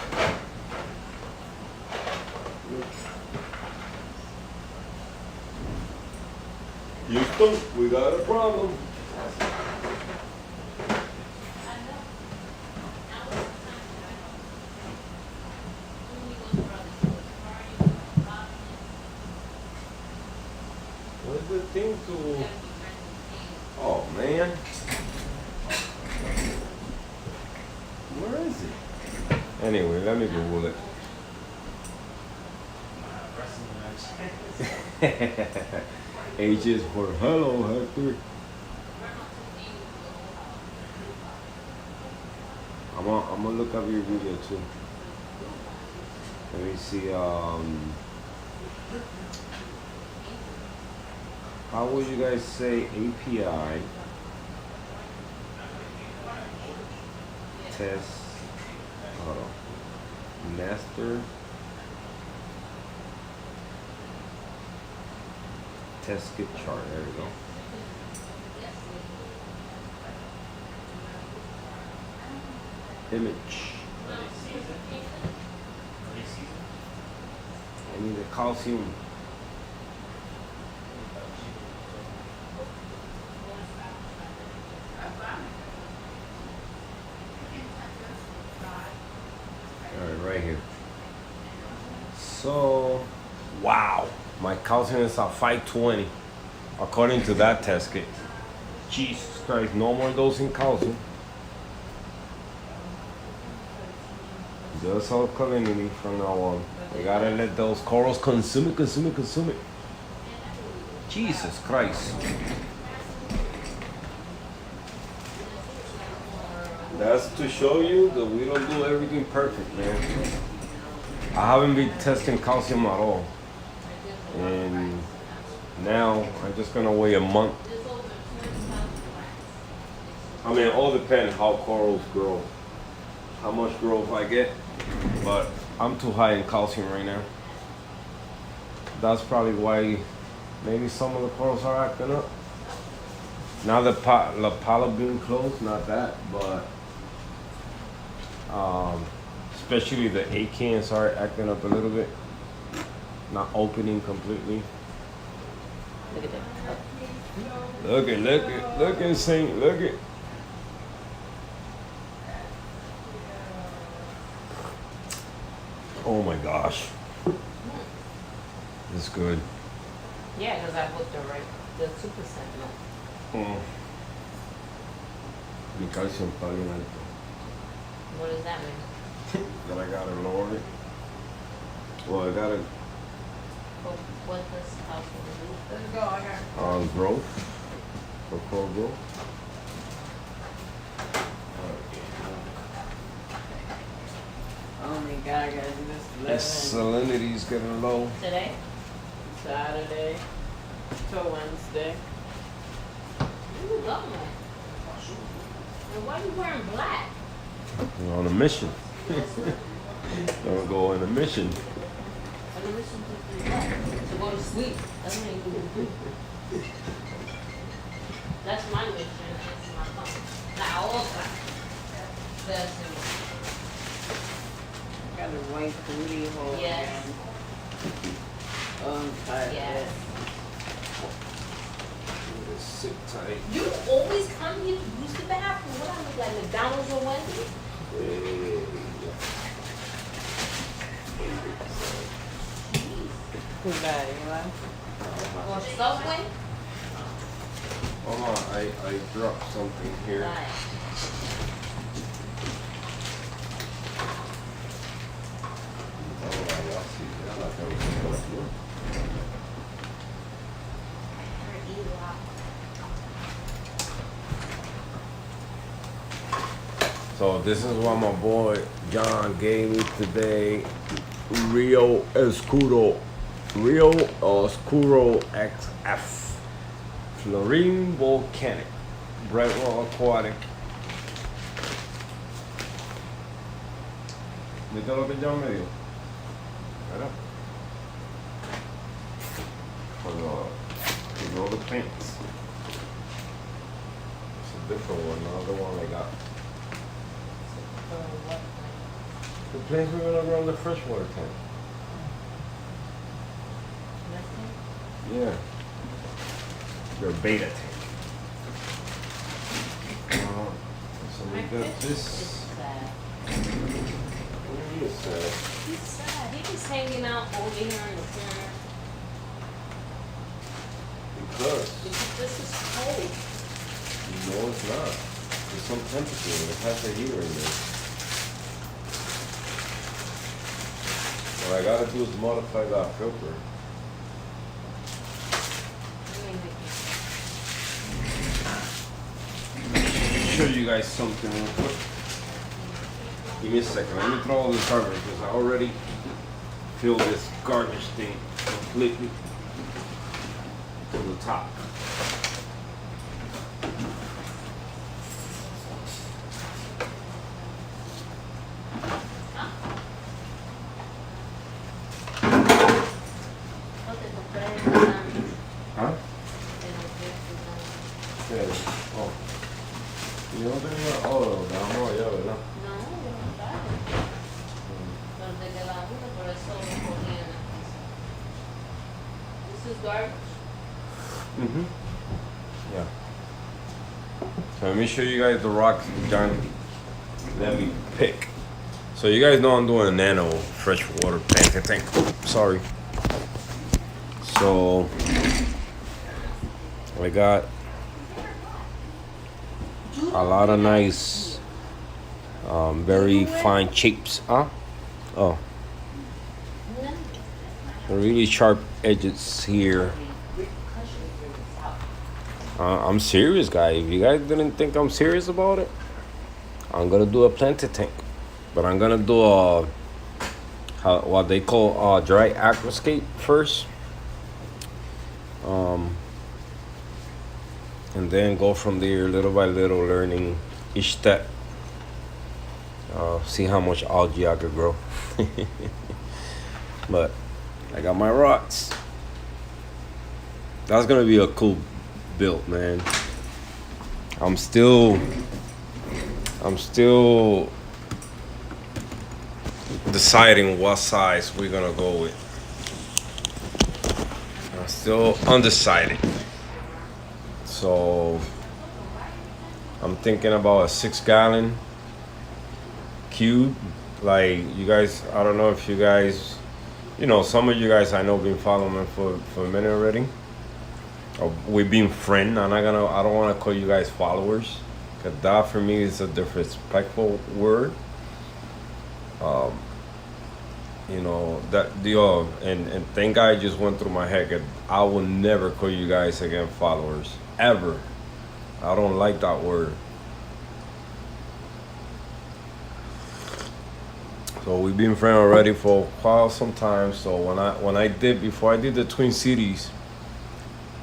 Houston, we got a problem. What's the thing to? Oh man, where is it? Anyway, let me Google it. Wrestling match. H is for hello, Hector. I'm gonna look up your video too. Let me see. How would you guys say API test? Hold on. Master test skip chart. There we go. Image. I need a calcium. Alright, right here. So, wow. My calcium is at 520. According to that test kit. Jesus Christ, no more dosing calcium. Just alkalinity from now on. We gotta let those corals consume it. Jesus Christ. That's to show you that we don't do everything perfect, man. I haven't been testing calcium at all. And now I'm just gonna wait a month. I mean, it all depends how corals grow, how much growth I get, but I'm too high in calcium right now. That's probably why maybe some of the corals are acting up. Now the polyp being closed, not that, but especially the acants are acting up a little bit, not opening completely. Look at that. Look at Saint, look at. Oh my gosh. It's good. Yeah, because I put the 2% milk. Mi calcium está bien alto. What does that mean? That I gotta lower it. Well, I gotta What does calcium do? Let's go, I got growth for coral growth. Oh my god, I gotta do this 11. Salinity's getting low. Today? Saturday to Wednesday. Where you going? And why you wearing black? We're on a mission. Gonna go on a mission. On a mission to do what? To go to sleep. That's what you do. That's my mission. It's my phone. Not all the time. That's it. Got a white booty hole Yes. again. Oh, I'm tired Yes. of it. Sit tight. You always come here to use the bathroom. What I look like, McDonald's or Wendy's? Too bad, you know? Or Subway? Hold on, I dropped something here. Right. So this is what my boy John gave me today. Rio Oscuro XF. Fluorine Volcanic. Brightwell Aquatic. ¿Viste lo que John me dio? ¿Verdad? You know the paints. It's a different one, not the one I got. The place we're gonna grow the freshwater tank. Yeah. Your beta tank. So we got It's this. sad. What is that? He's sad. He just hanging out over here in the corner. Because Because this is cold. no, it's not. There's some temperature. It has a heater in there. What I gotta do is modify that filter. Show you guys something real quick. Give me a second. Let me throw all this garbage because I already filled this garbage thing completely to the top. Huh? Yeah. Oh. ¿Y no tenía? Oh, dejamos allá, ¿verdad? No, pero de que la uno, por eso lo ponía en la casa. This is garbage. Mm-hmm. Yeah. So let me show you guys the rocks John let me pick. So you guys know I'm doing a nano freshwater tank, I think. Sorry. So I got a lot of nice, very fine chips. Huh? Oh. Really sharp edges here. I'm serious, guys. If you guys didn't think I'm serious about it, I'm gonna do a planted tank, but I'm gonna do a what they call dry aquascape first, and then go from there little by little, learning each step. See how much algae I could grow. But I got my rods. That's gonna be a cool build, man. I'm still deciding what size we're gonna go with. I'm still undecided. So I'm thinking about a 6-gallon cube. Like you guys, I don't know if you guys, some of you guys I know been following me for a minute already. We've been friends. I don't want to call you guys followers, because that for me is a disrespectful word. And thank God it just went through my head. 'Cause I will never call you guys again followers, ever. I don't like that word. So we've been friends already for quite some time. So before I did the Twin Cities,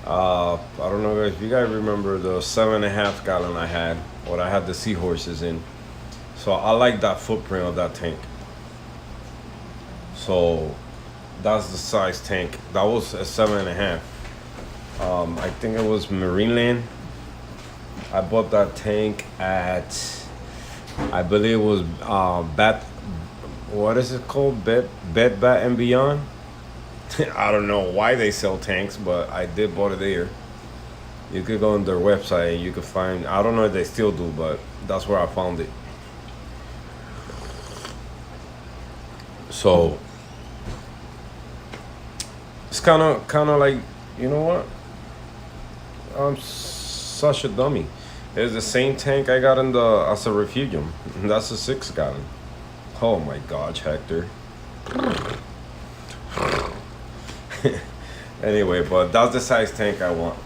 I don't know if you guys remember the 7.5 gallon I had, what I had the seahorses in. So I like that footprint of that tank. So that's the size tank. That was a 7.5. I think it was Marineland. I bought that tank at, I believe it was what is it called? Bed Bath and Beyond. I don't know why they sell tanks, but I did bought it there. You could go on their website and you could find, I don't know if they still do, but that's where I found it. So it's kind of like, you know what? I'm such a dummy. It's the same tank I got as a refugium. That's a 6-gallon. Oh my gosh, Hector. Anyway, but that's the size tank I want.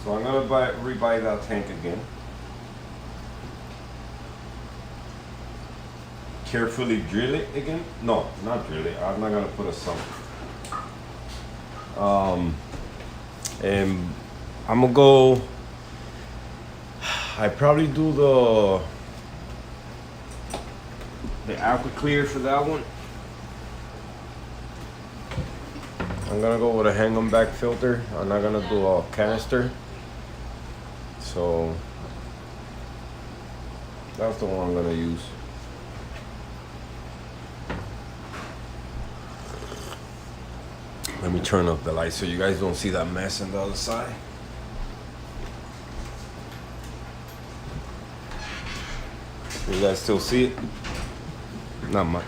So I'm gonna rebuy that tank again. Carefully drill it again. No, not drill it. I'm not gonna put a sump. And I'm gonna go. I probably do the aqua clear for that one. I'm gonna go with a hang 'em back filter. I'm not gonna do a canister. So That's the one I'm gonna use. Let me turn up the light so you guys don't see that mess on the other side. You guys still see it? Not much.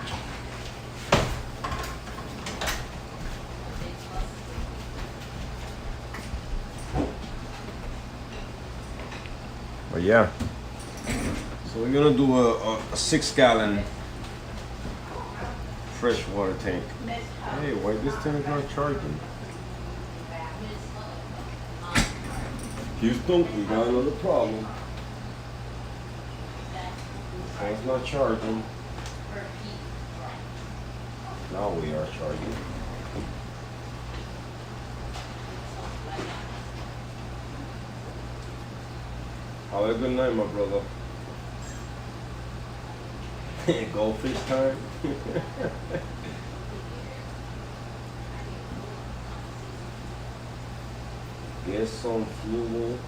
But yeah. So we're gonna do a 6-gallon freshwater tank. Hey, why this thing is not charging? Houston, we got another problem. Oh, it's not charging. Now we are charging. Have a good night, my brother. Goldfish time. Get some fluid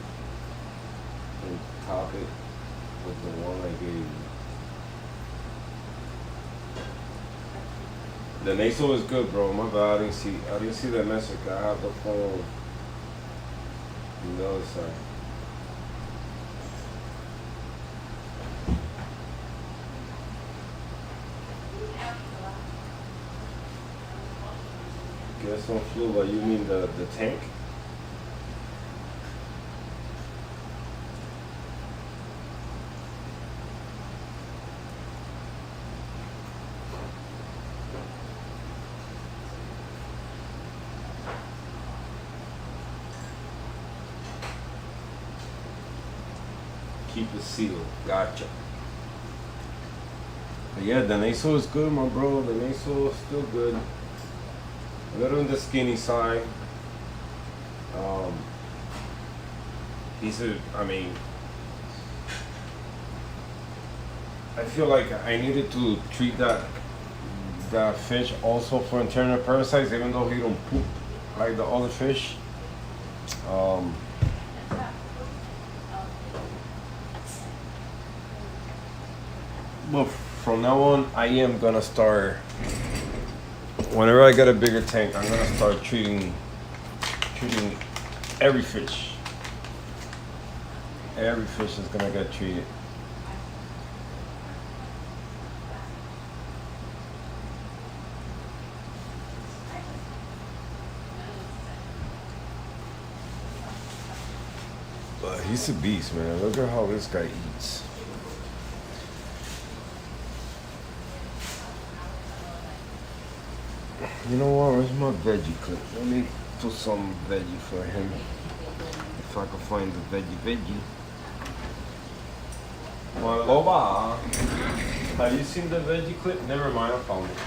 and top it with the one I gave you. The nasal is good, bro. My bad, I didn't see that message. I have the phone on the other side. Get some fluid. You mean the tank? Keep it sealed. Gotcha. But yeah, the nasal is good, my bro. The nasal is still good. A little on the skinny side. I feel like I needed to treat that fish also for internal parasites, even though he don't poop like the other fish. But from now on, I am gonna start. Whenever I get a bigger tank, I'm gonna start treating every fish. Every fish is gonna get treated. But he's a beast, man. Look at how this guy eats. You know what? Where's my veggie clip? Let me put some veggie for him. If I can find the veggie. Maloba, have you seen the veggie clip? Never mind, I found it.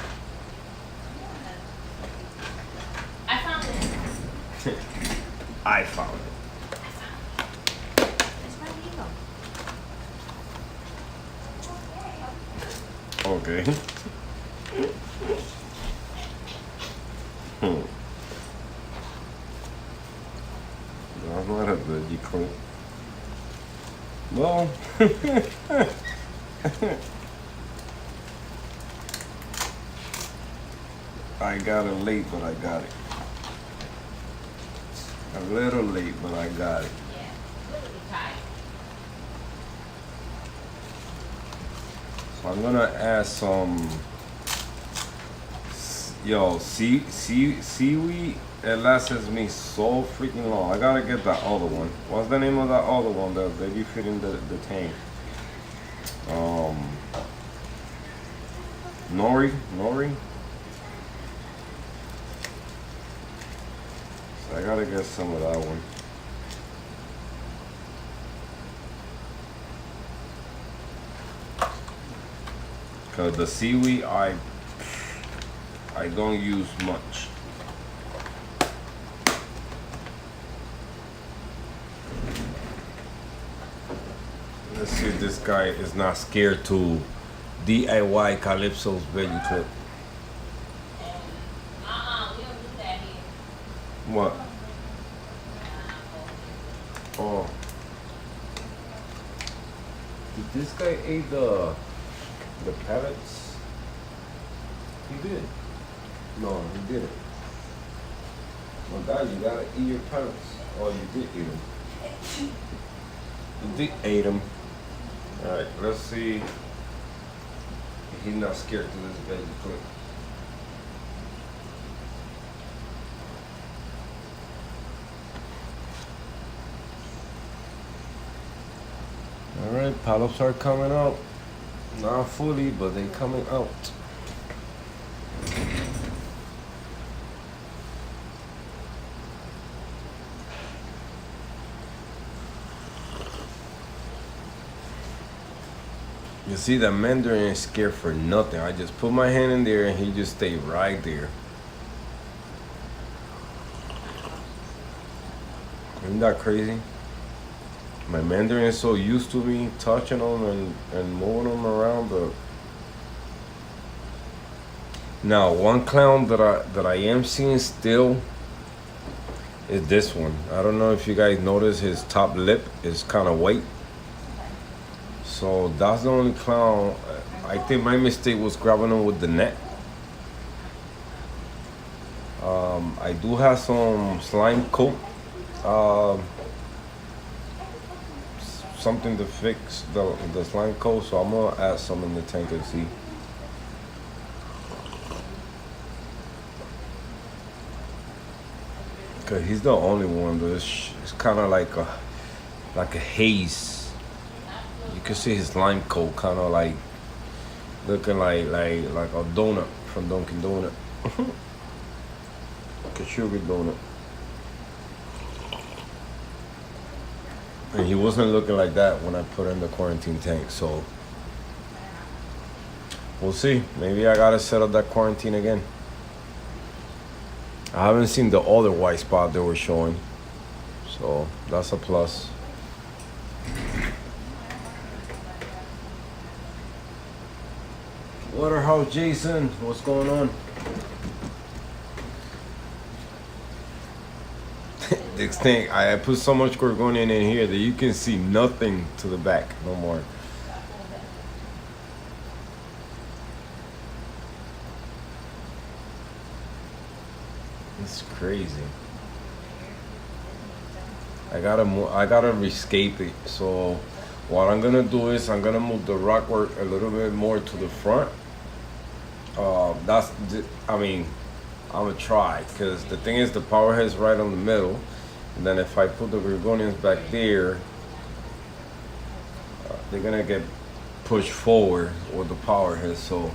I found it. I found it. It's my ego. Okay. That's not a veggie clip. Well, I got it late, but I got it. A little late, but I got it. Yeah, really tight. So I'm gonna add some, seaweed. It lasts me so freaking long. I gotta get that other one. What's the name of that other one that they be fitting the tank? Nori. So I gotta get some of that one. Cause the seaweed I don't use much. Let's see if this guy is not scared to DIY Calypso's veggie clip. We don't do that here. What? Oh. Did this guy eat the pellets? He did. No, he didn't. Well, God, you gotta eat your pellets. Oh, you did eat them. You did eat them. All right, let's see if he's not scared to this veggie clip. All right, polyps are coming out. Not fully, but they coming out. You see, the Mandarin is scared for nothing. I just put my hand in there and he just stayed right there. Isn't that crazy? My Mandarin is so used to me touching them and moving them around. But now, one clown that I am seeing still is this one. I don't know if you guys notice his top lip is kind of white. So that's the only clown. I think my mistake was grabbing him with the net. I do have some slime coat. Something to fix the slime coat, so I'm gonna add some in the tank and see. Cause he's the only one. It's kind of like a haze. You can see his lime coat kind of like looking like a donut from Dunkin' Donut. Like a sugar donut. And he wasn't looking like that when I put in the quarantine tank, so we'll see. Maybe I gotta set up that quarantine again. I haven't seen the other white spot they were showing, so that's a plus. Waterhouse Jason, what's going on? This thing, I put so much gorgonian in here that you can see nothing to the back no more. It's crazy. I gotta rescape it. So what I'm gonna do is I'm gonna move the rock work a little bit more to the front. I'm gonna try, because the thing is the power head's right on the middle, and then if I put the gorgonians back there, they're gonna get pushed forward with the power head. So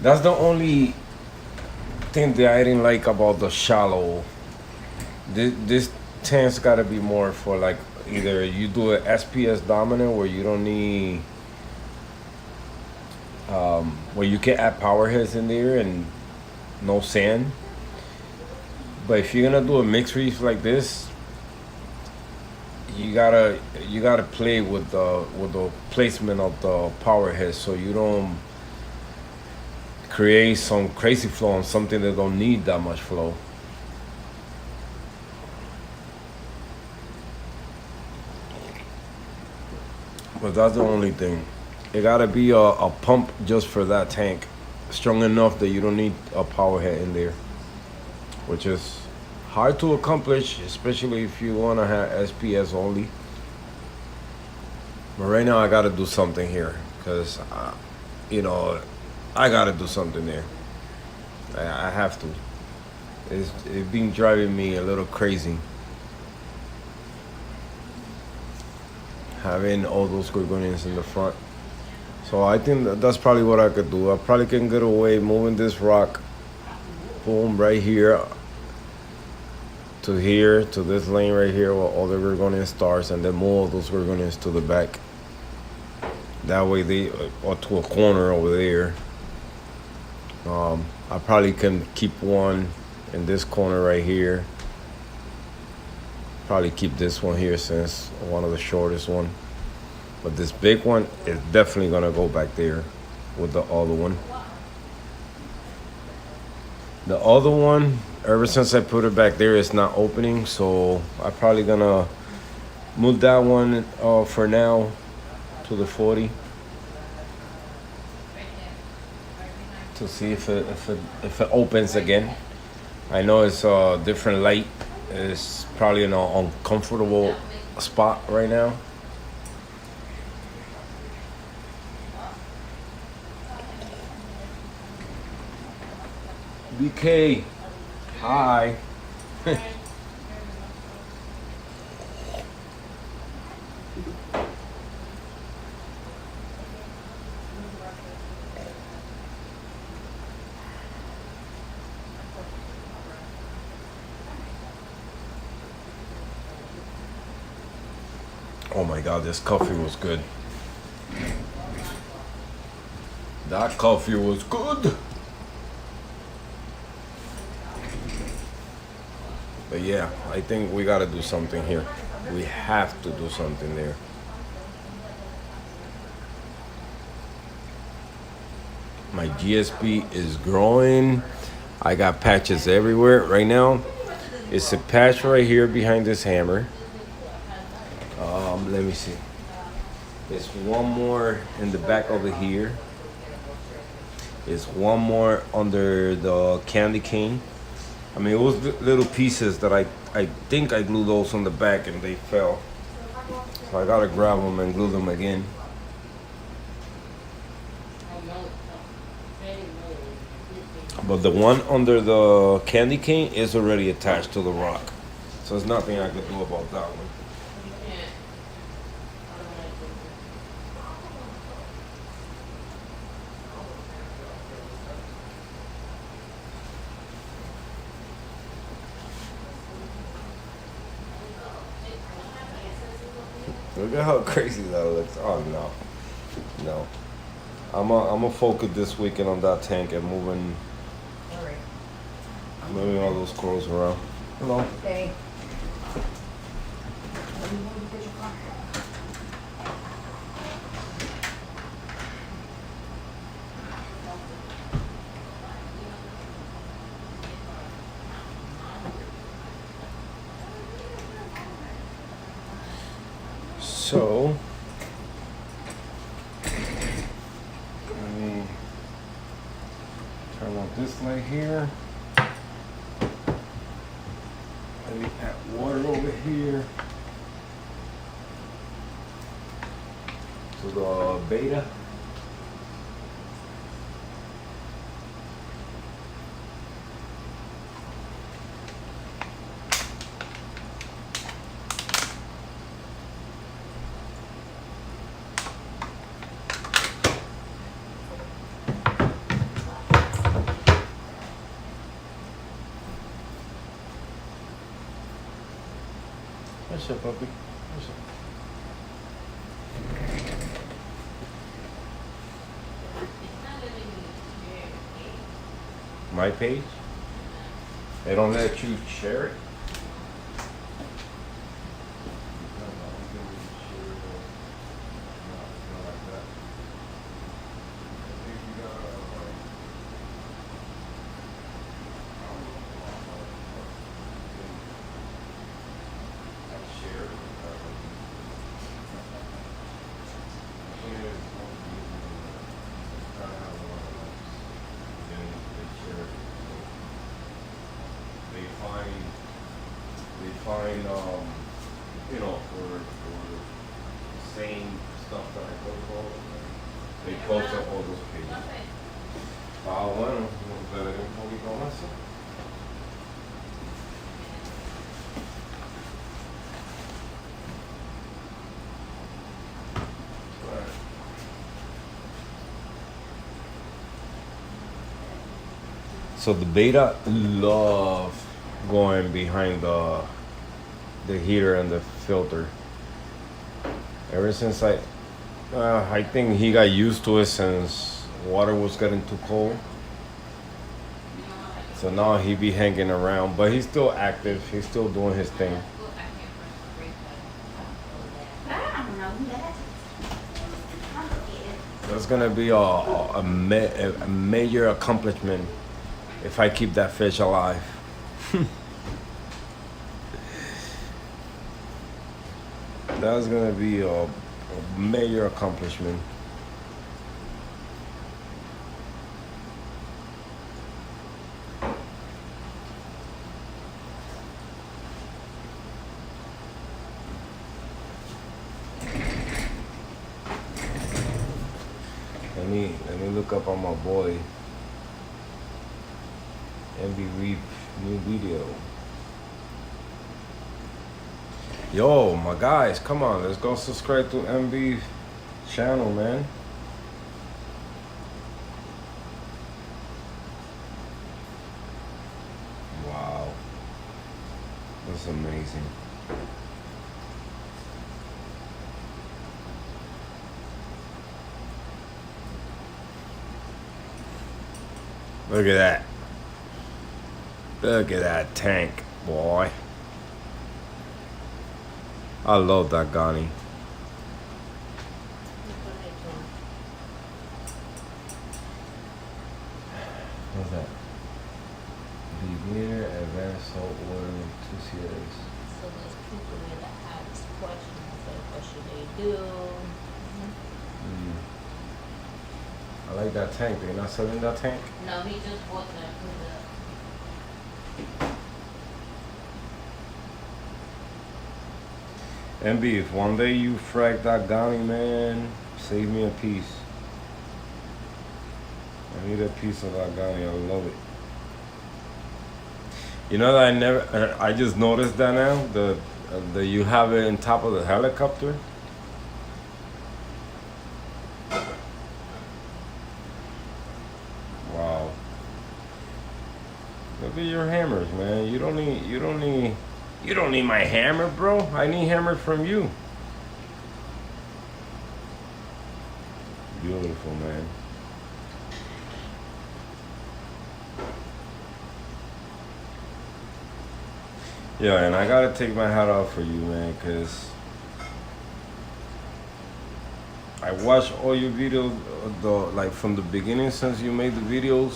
that's the only thing that I didn't like about the shallow. This tank's gotta be more for like either you do an SPS dominant where you don't need where you can add power heads in there and no sand. But if you're gonna do a mixed reef like this, you gotta play with the placement of the power heads so you don't create some crazy flow on something that don't need that much flow. But that's the only thing. It gotta be a pump just for that tank, strong enough that you don't need a power head in there, which is hard to accomplish, especially if you wanna have SPS only. But right now I gotta do something here, because I gotta do something there. I have to. It's been driving me a little crazy, having all those gorgonians in the front. So I think that's probably what I could do. I probably can get away moving this rock, boom, right here to this lane right here where all the gorgonian starts, and then move all those gorgonians to the back. That way or to a corner over there. I probably can keep one in this corner right here. Probably keep this one here since one of the shortest one. But this big one is definitely gonna go back there with the other one. The other one, ever since I put it back there, it's not opening, so I'm probably gonna move that one for now to the 40 Right there, right behind. to see if it opens again. I know it's a different light. It's probably in an uncomfortable spot right now. BK, hi. Oh my God, this coffee was good. That coffee was good. But yeah, I think we gotta do something here. We have to do something there. My GSP is growing. I got patches everywhere right now. It's a patch right here behind this hammer. Let me see. There's one more in the back over here. There's one more under the candy cane. I mean, it was little pieces that I think I glued those on the back and they fell. So I gotta grab them and glue them again. But the one under the candy cane is already attached to the rock. So there's nothing I could do about that one. Look at how crazy that looks. Oh no. No. I'm a focus this weekend on that tank and moving all those corals around. Hello. Hey. So let me turn on this light here. Let me add water over here to the beta. What's up, puppy? What's up? My page? They don't let you share it? Find you know, for the same stuff that I post all they post on all those pages. Bueno, nos veré un poquito más. So the beta love going behind the heater and the filter. Ever since I think he got used to it since water was getting too cold. So now he be hanging around, but he's still active. He's still doing his thing. I don't know that. That's gonna be a major accomplishment if I keep that fish alive. That's gonna be a A major accomplishment. Let me look up on my boy. MB Reef new video. Yo, my guys, come on, let's go subscribe to MB channel, man. Wow, that's amazing. Look at that. Look at that tank, boy. I love that Ghani. What's that? Beginner, advanced saltwater, 2 series. So there's people here that have this question, like, what should they do? I like that tank. They're not selling that tank? No, he just bought that for MB, if one day you frag that Ghani, man, save me a piece. I need a piece of that Ghani. I love it. You know that I just noticed that now. The you have it on top of the helicopter. Wow. Look at your hammers, man. You don't need my hammer, bro. I need hammer from you. Beautiful, man. Yeah, and I gotta take my hat off for you, man, because I watched all your videos, like from the beginning since you made the videos,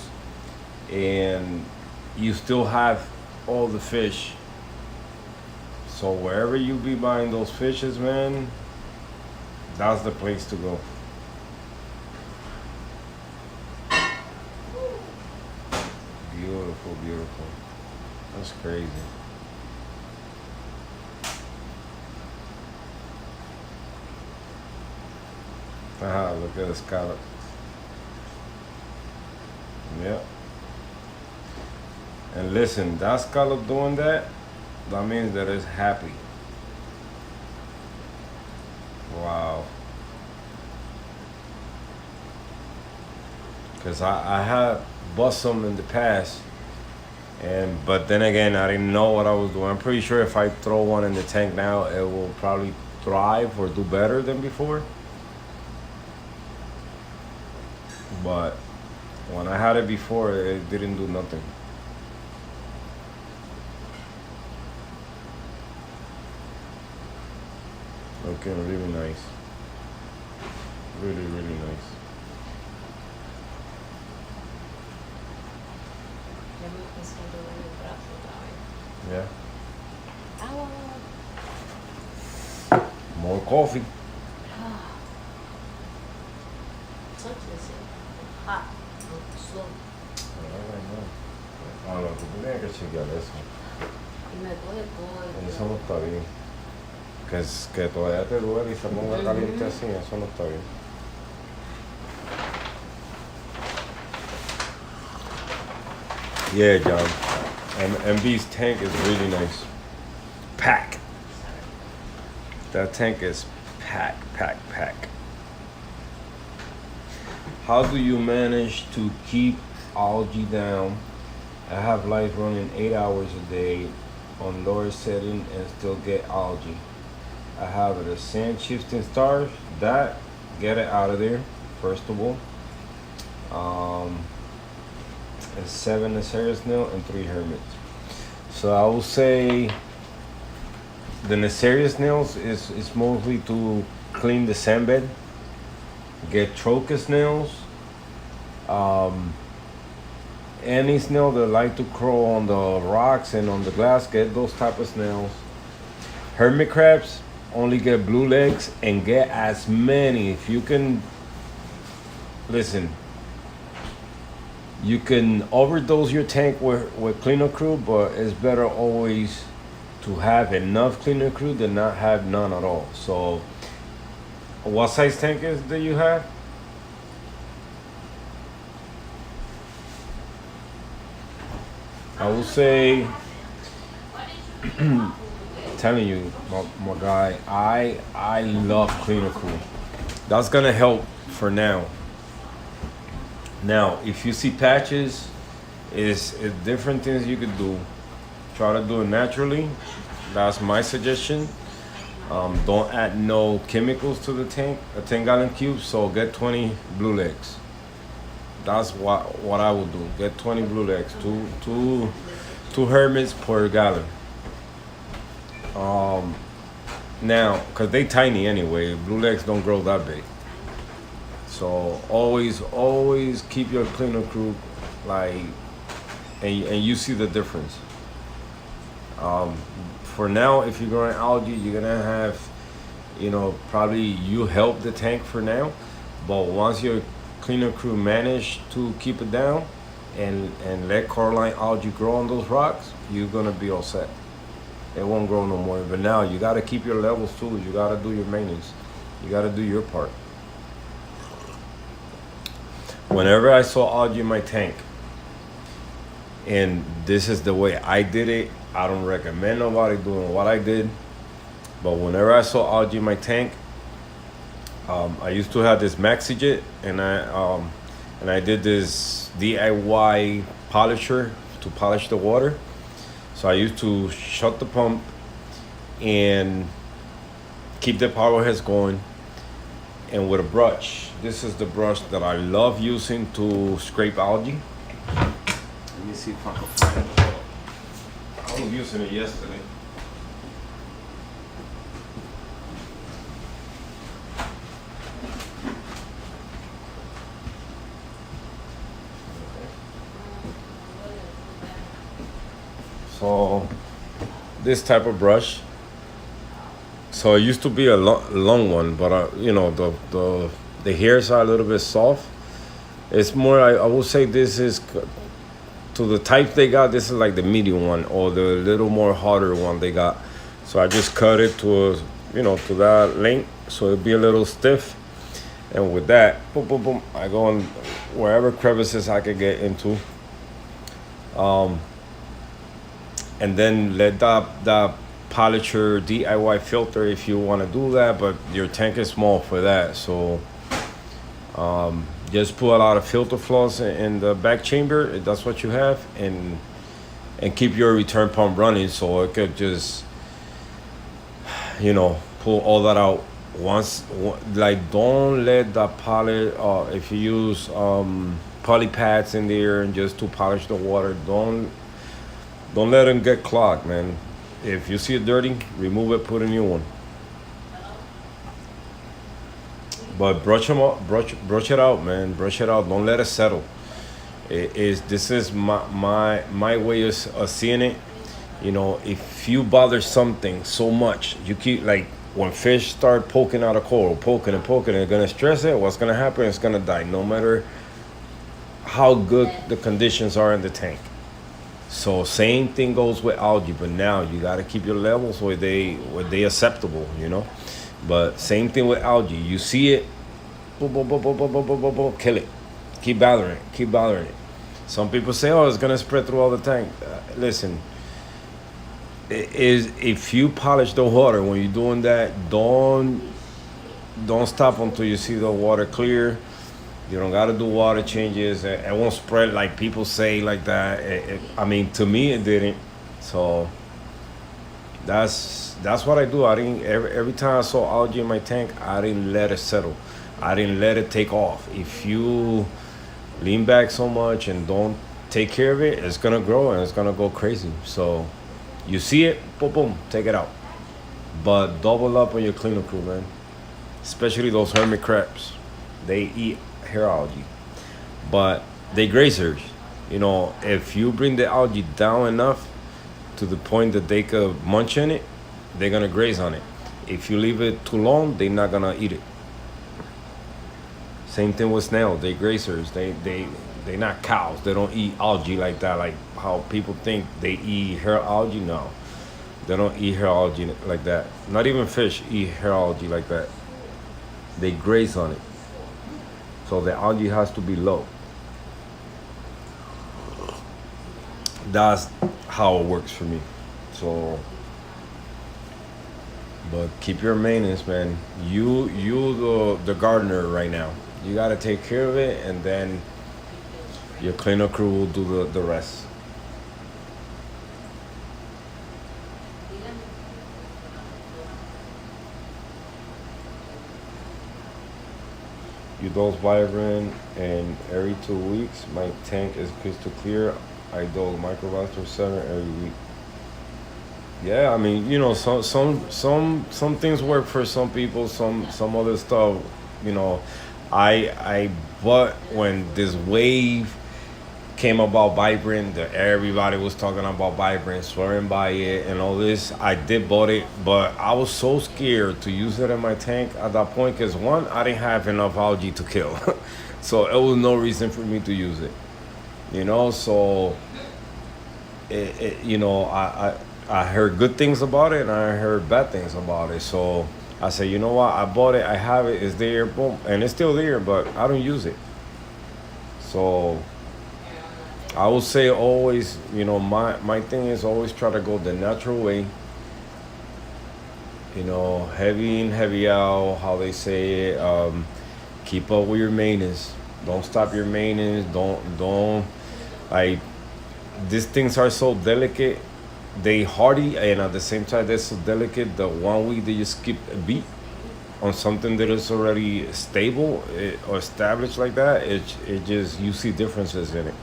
and you still have all the fish. So wherever you be buying those fishes, man, that's the place to go. Beautiful, beautiful. That's crazy. Look at the scallop. Yep. And listen, that scallop doing that, that means that it's happy. Wow. Because I had bust some in the past, but then again, I didn't know what I was doing. I'm pretty sure if I throw one in the tank now, it will probably thrive or do better than before. But when I had it before, it didn't do nothing. Looking really nice. Really, really nice. Yeah. More coffee. hot, slow. Ah, no, tú tenías que chequear eso. Y me coge todo. Eso no está bien. Que todavía te duele y se ponga caliente así, eso no está bien. Yeah, John. MB's tank is really nice. Pack. That tank is pack. How do you manage to keep algae down? I have lights running 8 hours a day on lower setting and still get algae. I have a sand shifting stars. That, get it out of there, first of all. And 7 Nacerius snail and 3 hermits. So I will say the Nacerius snails is mostly to clean the sand bed. Get Trochus snails. Any snail that like to crawl on the rocks and on the glass, get those type of snails. Hermit crabs, only get blue legs and get as many. If you can, listen, you can overdose your tank with cleaner crew, but it's better always to have enough cleaner crew than not have none at all. So what size tank is that you have? I would say, telling you, my guy, I love cleaner crew. That's gonna help for now. Now, if you see patches, is different things you could do. Try to do it naturally. That's my suggestion. Don't add no chemicals to the tank, a 10-gallon cube. So get 20 blue legs. That's what I would do. Get 20 blue legs, two hermits per gallon. Now, cause they tiny anyway, blue legs don't grow that big. So always keep your cleaner crew like, and you see the difference. For now, if you're growing algae, you're gonna have, probably you help the tank for now, but once your cleaner crew manage to keep it down and let coralline algae grow on those rocks, you're gonna be all set. It won't grow no more. But now you gotta keep your levels too. You gotta do your maintenance. You gotta do your part. Whenever I saw algae in my tank, and this is the way I did it, I don't recommend nobody doing what I did, but whenever I saw algae in my tank, I used to have this MaxiJet, and I did this DIY polisher to polish the water. So I used to shut the pump and keep the power heads going, and with a brush. This is the brush that I love using to scrape algae. Let me see if I can find it. I was using it yesterday. So this type of brush. So it used to be a long one, but the hairs are a little bit soft. It's more, I would say this is, to the type they got, this is like the medium one or the little more harder one they got. So I just cut it to to that length, so it'll be a little stiff. And with that, boom, boom, boom, I go on wherever crevices I could get into. And then let that polisher DIY filter if you want to do that, but your tank is small for that. So just put a lot of filter floss in the back chamber if that's what you have, and keep your return pump running so it could just pull all that out once. Like, don't let the if you use poly pads in there and just to polish the water, don't let them get clogged, man. If you see it dirty, remove it, put a new one. But brush them up, brush it out, man. Brush it out. Don't let it settle. This is my way of seeing it. If you bother something so much, you keep, like, when fish start poking out a coral, poking, they're gonna stress it. What's gonna happen? It's gonna die, no matter how good the conditions are in the tank. So same thing goes with algae, but now you gotta keep your levels where they acceptable, But same thing with algae. You see it, boom, boom, boom, boom, boom, boom, boom, boom, boom, kill it. Keep bothering it. Some people say, oh, it's gonna spread through all the tank. Listen, if you polish the water when you're doing that, don't stop until you see the water clear. You don't gotta do water changes. It won't spread like people say like that. To me, it didn't. So that's what I do. I didn't every time I saw algae in my tank, I didn't let it settle. I didn't let it take off. If you lean back so much and don't take care of it, it's gonna grow and it's gonna go crazy. So you see it, boom, boom, take it out. But double up on your cleaner crew, man. Especially those hermit crabs. They eat hair algae, but they grazers. If you bring the algae down enough to the point that they could munch on it, they're gonna graze on it. If you leave it too long, they're not gonna eat it. Same thing with snails. They grazers. They not cows. They don't eat algae like that. Like how people think they eat hair algae. No, they don't eat hair algae like that. Not even fish eat hair algae like that. They graze on it. So the algae has to be low. That's how it works for me. So, but keep your maintenance, man. You the gardener right now. You gotta take care of it, and then your cleaner crew will do the rest. You dose Vibrant, and every 2 weeks, my tank is crystal clear. I dose Microvastor 7 every week. Yeah, I mean, some things work for some people. Some other stuff, you know. I but when this wave came about Vibrant, that everybody was talking about Vibrant, swearing by it, and all this. I did bought it, but I was so scared to use it in my tank at that point because one, I didn't have enough algae to kill, so it was no reason for me to use it. So I heard good things about it and I heard bad things about it. So I said, you know what? I bought it. I have it. It's there. Boom, and it's still there, but I don't use it. So I would say always, my thing is always try to go the natural way. Heavy in, heavy out, how they say it. Keep up with your maintenance. Don't stop your maintenance. Don't like, these things are so delicate. They hardy, and at the same time they're so delicate that 1 week they just skip a beat on something that is already stable or established like that. It just, you see differences in it.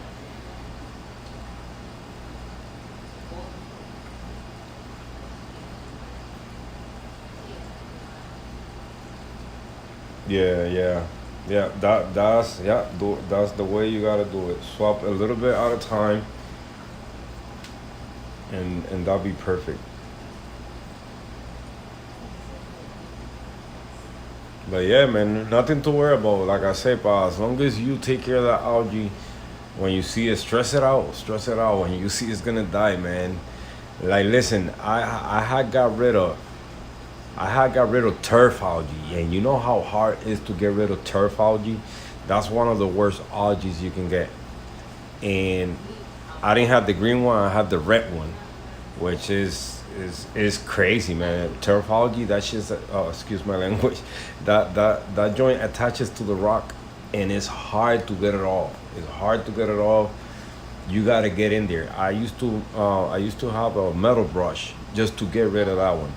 Yeah. That's the way you gotta do it. Swap a little bit at a time, and that'll be perfect. But yeah, man, nothing to worry about. Like I said, pa, as long as you take care of that algae, when you see it, stress it out. Stress it out. When you see it's gonna die, man. Like, listen, I had got rid of turf algae, and you know how hard it is to get rid of turf algae. That's one of the worst algae you can get. And I didn't have the green one; I had the red one, which is crazy, man. Turf algae, that shit's excuse my language. That joint attaches to the rock, and it's hard to get it off. It's hard to get it off. You gotta get in there. I used to have a metal brush just to get rid of that one.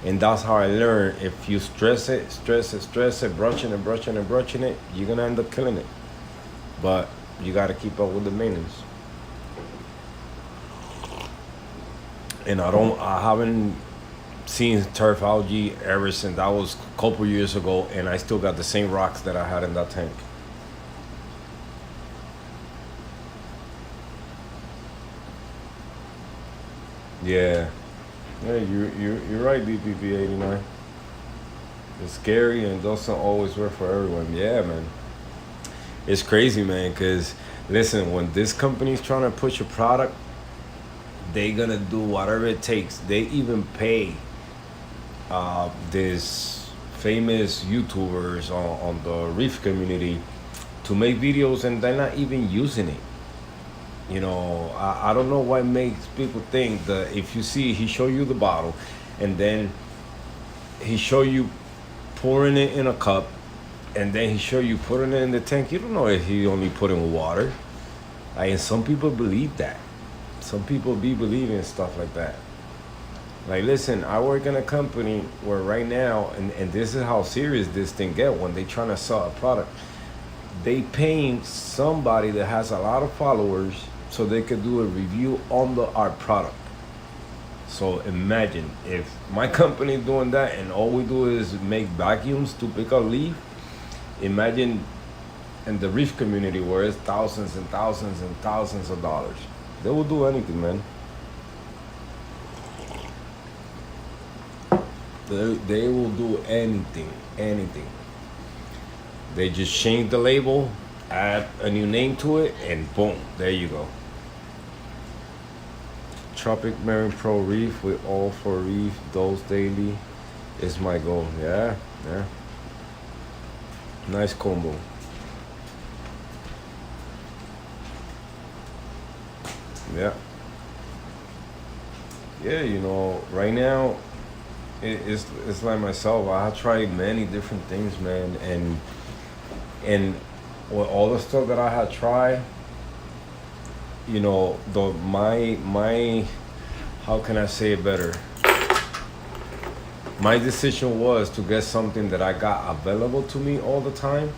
And that's how I learned. If you stress it, brushing it, you're gonna end up killing it. But you gotta keep up with the maintenance. And I haven't seen turf algae ever since. That was a couple years ago, and I still got the same rocks that I had in that tank. Yeah. Yeah, you're right, DPP 89. It's scary and doesn't always work for everyone. Yeah, man. It's crazy, man, because listen, when this company's trying to push a product, they gonna do whatever it takes. They even pay this famous YouTubers on the reef community to make videos, and they're not even using it. I don't know what makes people think that if you see he show you the bottle, and then he show you pouring it in a cup, and then he show you putting it in the tank. You don't know if he only put in water. And some people believe that. Some people be believing stuff like that. Like, listen, I work in a company where right now, and this is how serious this thing get when they trying to sell a product. They paying somebody that has a lot of followers so they could do a review on our product. So imagine if my company doing that and all we do is make vacuums to pick up leaf. Imagine in the reef community where it's thousands and thousands and thousands of dollars. They will do anything, man. They will do anything, anything. They just change the label, add a new name to it, and boom, there you go. Tropic Marine Pro Reef with all for reef dose daily is my goal. Yeah, yeah. Nice combo. Yeah. Yeah, you know, right now it's like myself. I have tried many different things, man, and with all the stuff that I had tried, you know, the my how can I say it better? My decision was to get something that I got available to me all the time,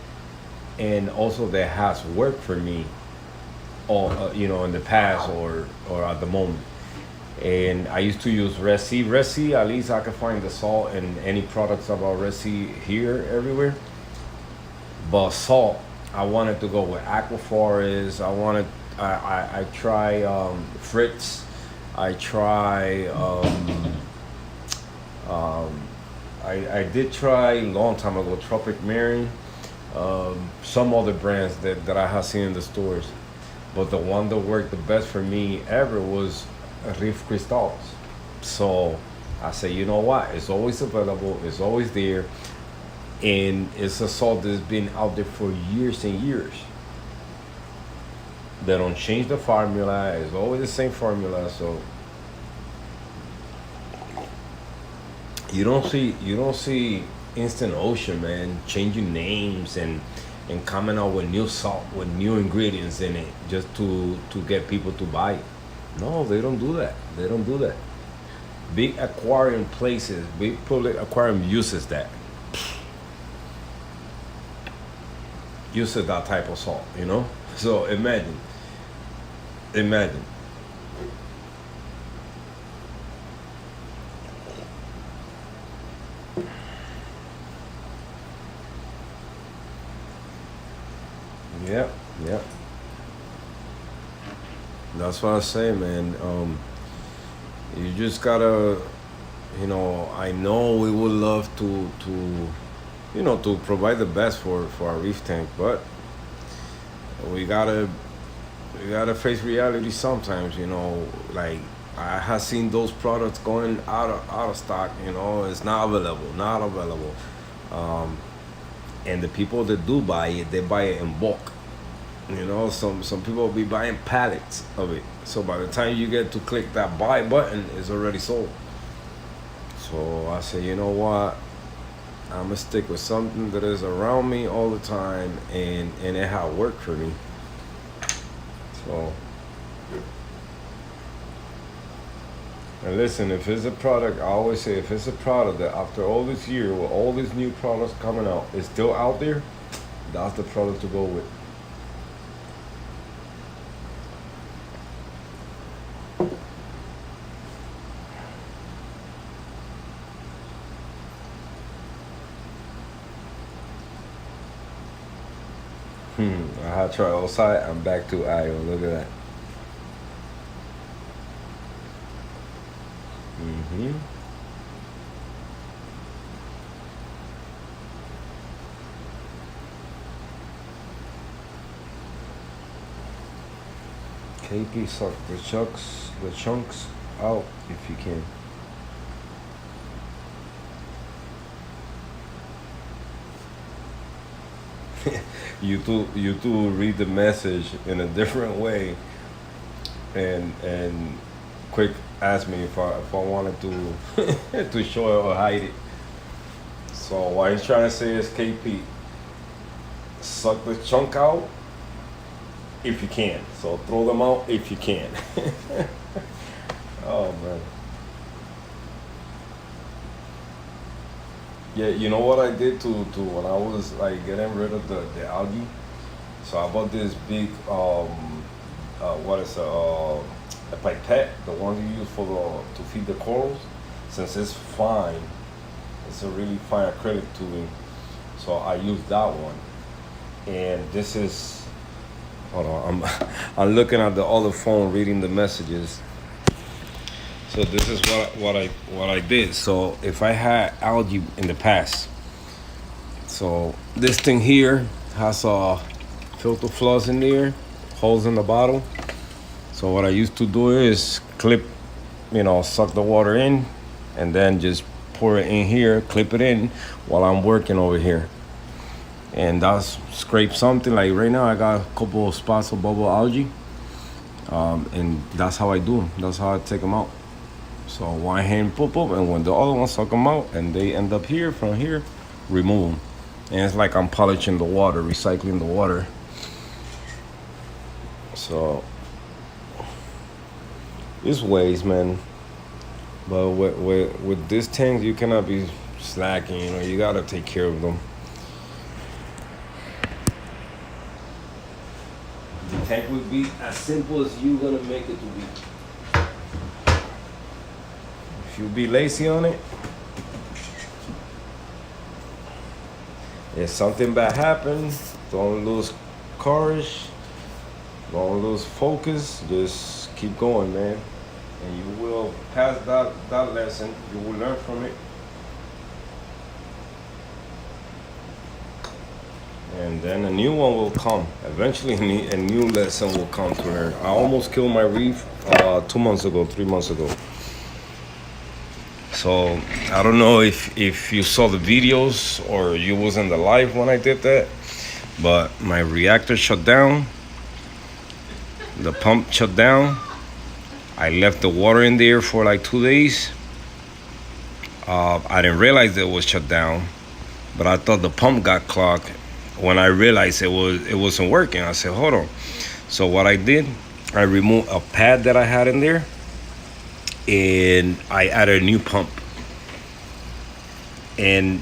and also that has worked for me, all you know, in the past or at the moment. And I used to use Resi. Resi, at least I can find the salt and any products about Resi here everywhere. But salt, I wanted to go with Aquaforest. I try Fritz. I try I did try a long time ago Tropic Marine, some other brands that I have seen in the stores, but the one that worked the best for me ever was Reef Crystals. So I say, you know what? It's always available. It's always there, and it's a salt that's been out there for years and years. They don't change the formula. It's always the same formula. So you don't see Instant Ocean, man, changing names and coming out with new salt with new ingredients in it just to get people to buy it. No, they don't do that. They don't do that. Big aquarium places, big public aquarium uses that. Uses that type of salt, you know? So imagine. Yep, yep. That's what I say, man. You just gotta, you know, I know we would love to provide the best for our reef tank, but we gotta face reality sometimes, you know. Like I have seen those products going out of stock, you know. It's not available. Um, and the people that do buy it, they buy it in bulk. You know, some people will be buying pallets of it. So by the time you get to click that buy button, it's already sold. So I say, you know what? I'm gonna stick with something that is around me all the time, and it has worked for me. So, and listen, if it's a product, I always say, if it's a product that after all this year with all these new products coming out is still out there, that's the product to go with. I had tried outside. I'm back to IO. Look at that. hmm KP suck the chunks out if you can. You two read the message in a different way, and quick ask me if I wanted to to show it or hide it. So what he's trying to say is, KP, suck the chunk out if you can. So throw them out if you can. Oh man. Yeah, you know what I did to when I was like getting rid of the algae. So I bought this big what is a pipette, the one you use for to feed the corals. Since it's fine, it's a really fine acrylic tubing. So I use that one. And this is, hold on, I'm I'm looking at the other phone reading the messages. So this is what I did. So if I had algae in the past, so this thing here has a filter floss in there, holes in the bottle. So what I used to do is clip, suck the water in, and then just pour it in here, clip it in while I'm working over here. And that's scrape something. Like right now I got a couple of spots of bubble algae. And that's how I do them. That's how I take them out. So one hand pop up, and when the other one suck them out, and they end up here, from here, remove them. And it's like I'm polishing the water, recycling the water. So it's ways, man. But with these tanks, you cannot be slacking. You gotta take care of them. The tank would be as simple as you gonna make it to be. If you be lazy on it, if something bad happens, don't lose courage, don't lose focus, just keep going, man. And you will pass that lesson, you will learn from it. And then a new one will come. Eventually a new lesson will come to learn. I almost killed my reef 3 months ago. So I don't know if you saw the videos or you was in the live when I did that, but my reactor shut down. The pump shut down. I left the water in there for like 2 days. I didn't realize that it was shut down, but I thought the pump got clogged. When I realized it wasn't working, I said, hold on. So what I did, I removed a pad that I had in there, and I added a new pump. And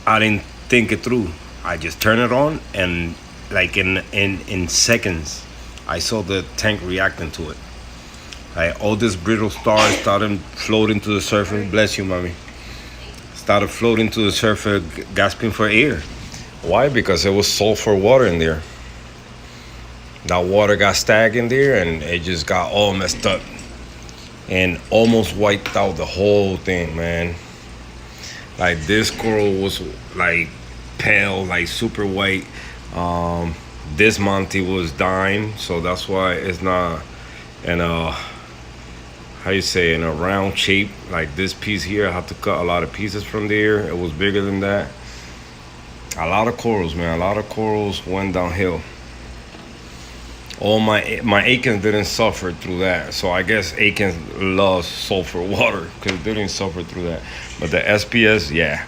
I didn't think it through. I just turned it on, and like in seconds, I saw the tank reacting to it. Like all this brittle stars started floating to the surface. Bless you, mommy. Started floating to the surface, gasping for air. Why? Because there was sulfur water in there. That water got stagnant in there, and it just got all messed up and almost wiped out the whole thing, man. Like this coral was like pale, like super white. This Monty was dying, so that's why it's not in a, how you say, in a round shape. Like this piece here, I had to cut a lot of pieces from there. It was bigger than that. A lot of corals, man. A lot of corals went downhill. All my Akins didn't suffer through that. So I guess Akins loves sulfur water because they didn't suffer through that. But the SPS, yeah.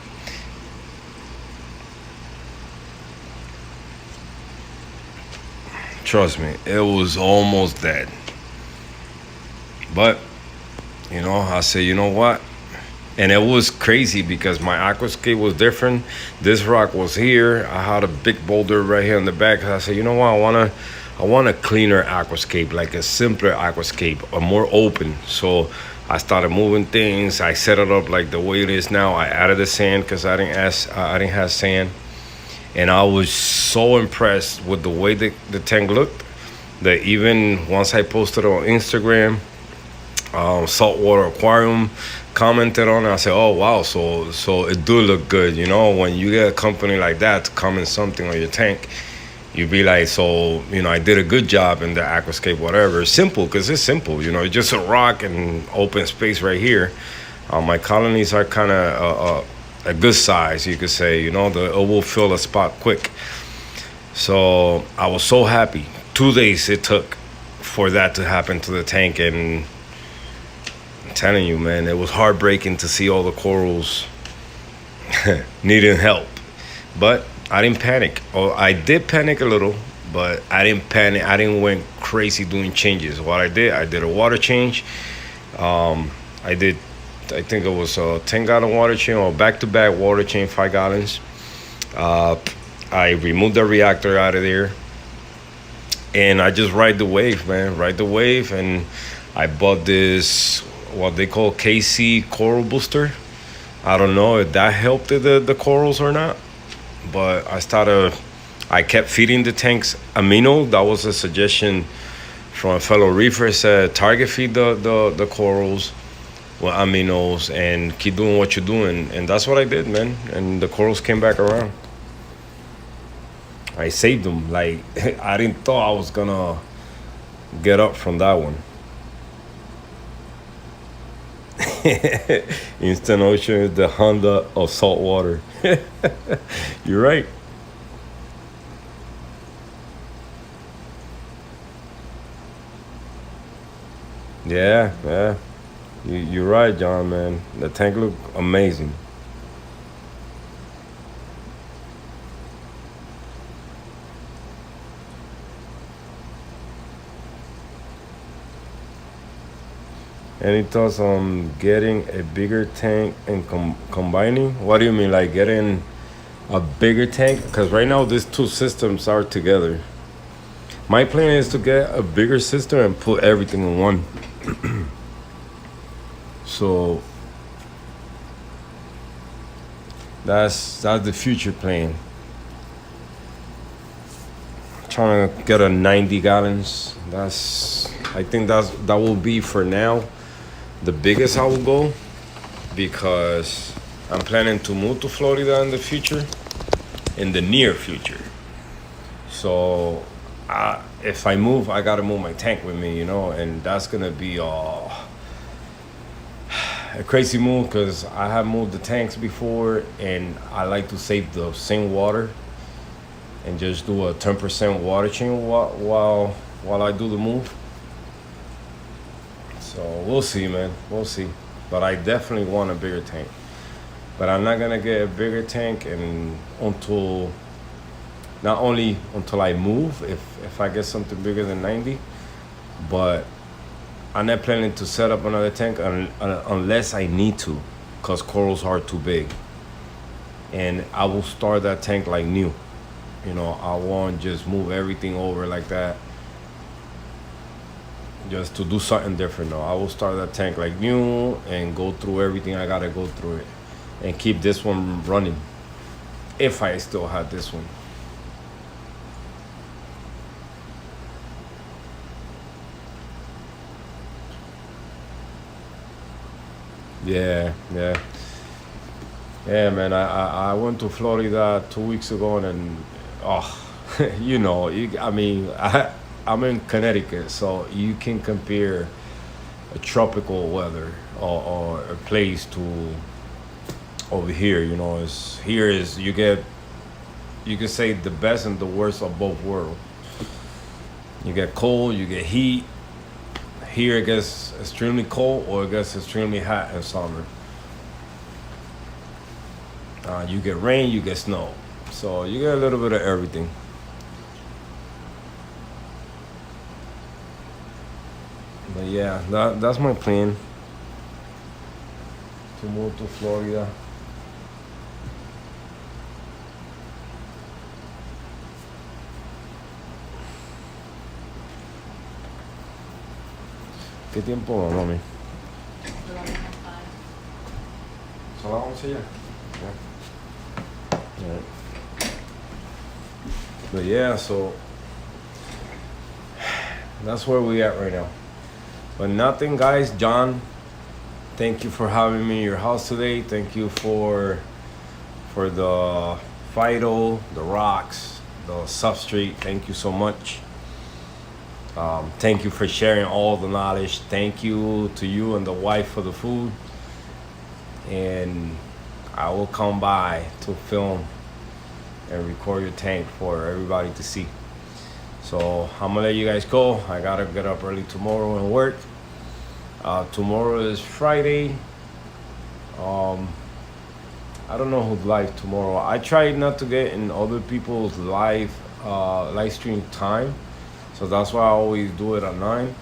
Trust me, it was almost dead. But, I said, you know what? And it was crazy because my aquascape was different. This rock was here. I had a big boulder right here in the back. I said, you know what? I want a cleaner aquascape, like a simpler aquascape, a more open. So I started moving things. I set it up like the way it is now. I added the sand because I didn't have sand. And I was so impressed with the way the tank looked that even once I posted it on Instagram, Saltwater Aquarium commented on it. I said, oh wow, so it do look good. When you get a company like that to comment something on your tank, you be like, so I did a good job in the aquascape, whatever. It's simple, because it's simple. It's just a rock and open space right here. My colonies are kind of a good size, you could say. It will fill a spot quick. So I was so happy. 2 days it took for that to happen to the tank, and I'm telling you, man, it was heartbreaking to see all the corals needing help. But I didn't panic. Oh, I did panic a little, but I didn't panic. I didn't went crazy doing changes. What I did a water change. I think it was a 10-gallon water change or back-to-back water change, 5 gallons. I removed the reactor out of there, and I just ride the wave, man. Ride the wave, and I bought this, what they call KC Coral Booster. I don't know if that helped the corals or not, but I kept feeding the tanks amino. That was a suggestion from a fellow reefer said target feed the corals, well, aminos, and keep doing what you're doing. And that's what I did, man. And the corals came back around. I saved them. Like, I didn't thought I was gonna get up from that one. Instant Ocean is the Honda of salt water. You're right. Yeah. You're right, John, man. The tank look amazing. Any thoughts on getting a bigger tank and combining? What do you mean, like getting a bigger tank? Because right now these two systems are together. My plan is to get a bigger system and put everything in one. So that's the future plan. Trying to get a 90 gallons. I think that will be for now the biggest I will go, because I'm planning to move to Florida in the future, in the near future. So if I move, I gotta move my tank with me, and that's gonna be a crazy move, because I have moved the tanks before, and I like to save the same water and just do a 10% water change while I do the move. So we'll see, man. We'll see. But I definitely want a bigger tank. But I'm not gonna get a bigger tank not only until I move, if I get something bigger than 90, but I'm not planning to set up another tank unless I need to, because corals are too big. And I will start that tank like new. I won't just move everything over like that just to do something different. No, I will start that tank like new and go through everything I gotta go through it, and keep this one running if I still had this one. Yeah, man. I went to Florida 2 weeks ago, and I'm in Connecticut, so you can compare a tropical weather or a place to over here. You can say the best and the worst of both worlds. You get cold, you get heat. Here it gets extremely cold, or it gets extremely hot in summer. You get rain, you get snow. So you get a little bit of everything. But yeah, that's my plan, to move to Florida. ¿Qué tiempo va, mami? ¿Son las 11 ya? Yeah. But yeah, so that's where we at right now. But nothing, guys. John, thank you for having me in your house today. Thank you for the Fido, the rocks, the substrate. Thank you so much. Thank you for sharing all the knowledge. Thank you to you and the wife for the food. And I will come by to film and record your tank for everybody to see. So I'm gonna let you guys go. I gotta get up early tomorrow and work. Tomorrow is Friday. I don't know who's live tomorrow. I try not to get in other people's live stream time. So that's why I always do it at 9.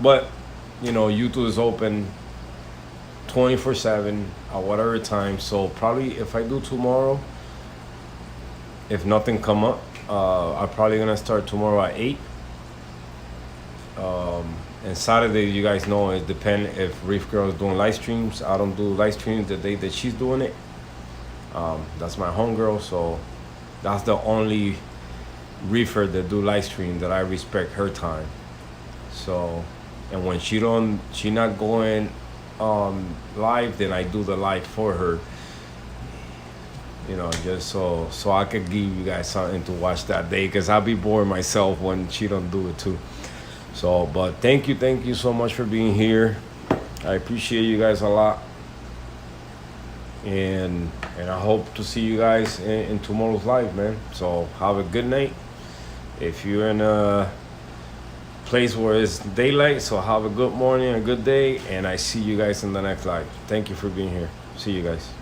But YouTube is open 24/7 at whatever time. So probably if I do tomorrow, if nothing come up, I'm probably gonna start tomorrow at 8. And Saturday, you guys know, it depends if Reef Girl is doing live streams. I don't do live streams the day that she's doing it. That's my homegirl, so that's the only reefer that do live stream that I respect her time. So, and when she not going live, then I do the live for her. You know, just so I could give you guys something to watch that day, because I'll be bored myself when she don't do it too. So, but thank you so much for being here. I appreciate you guys a lot, and I hope to see you guys in tomorrow's live, man. So have a good night. If you're in a place where it's daylight, so have a good morning, a good day, and I see you guys in the next live. Thank you for being here. See you guys.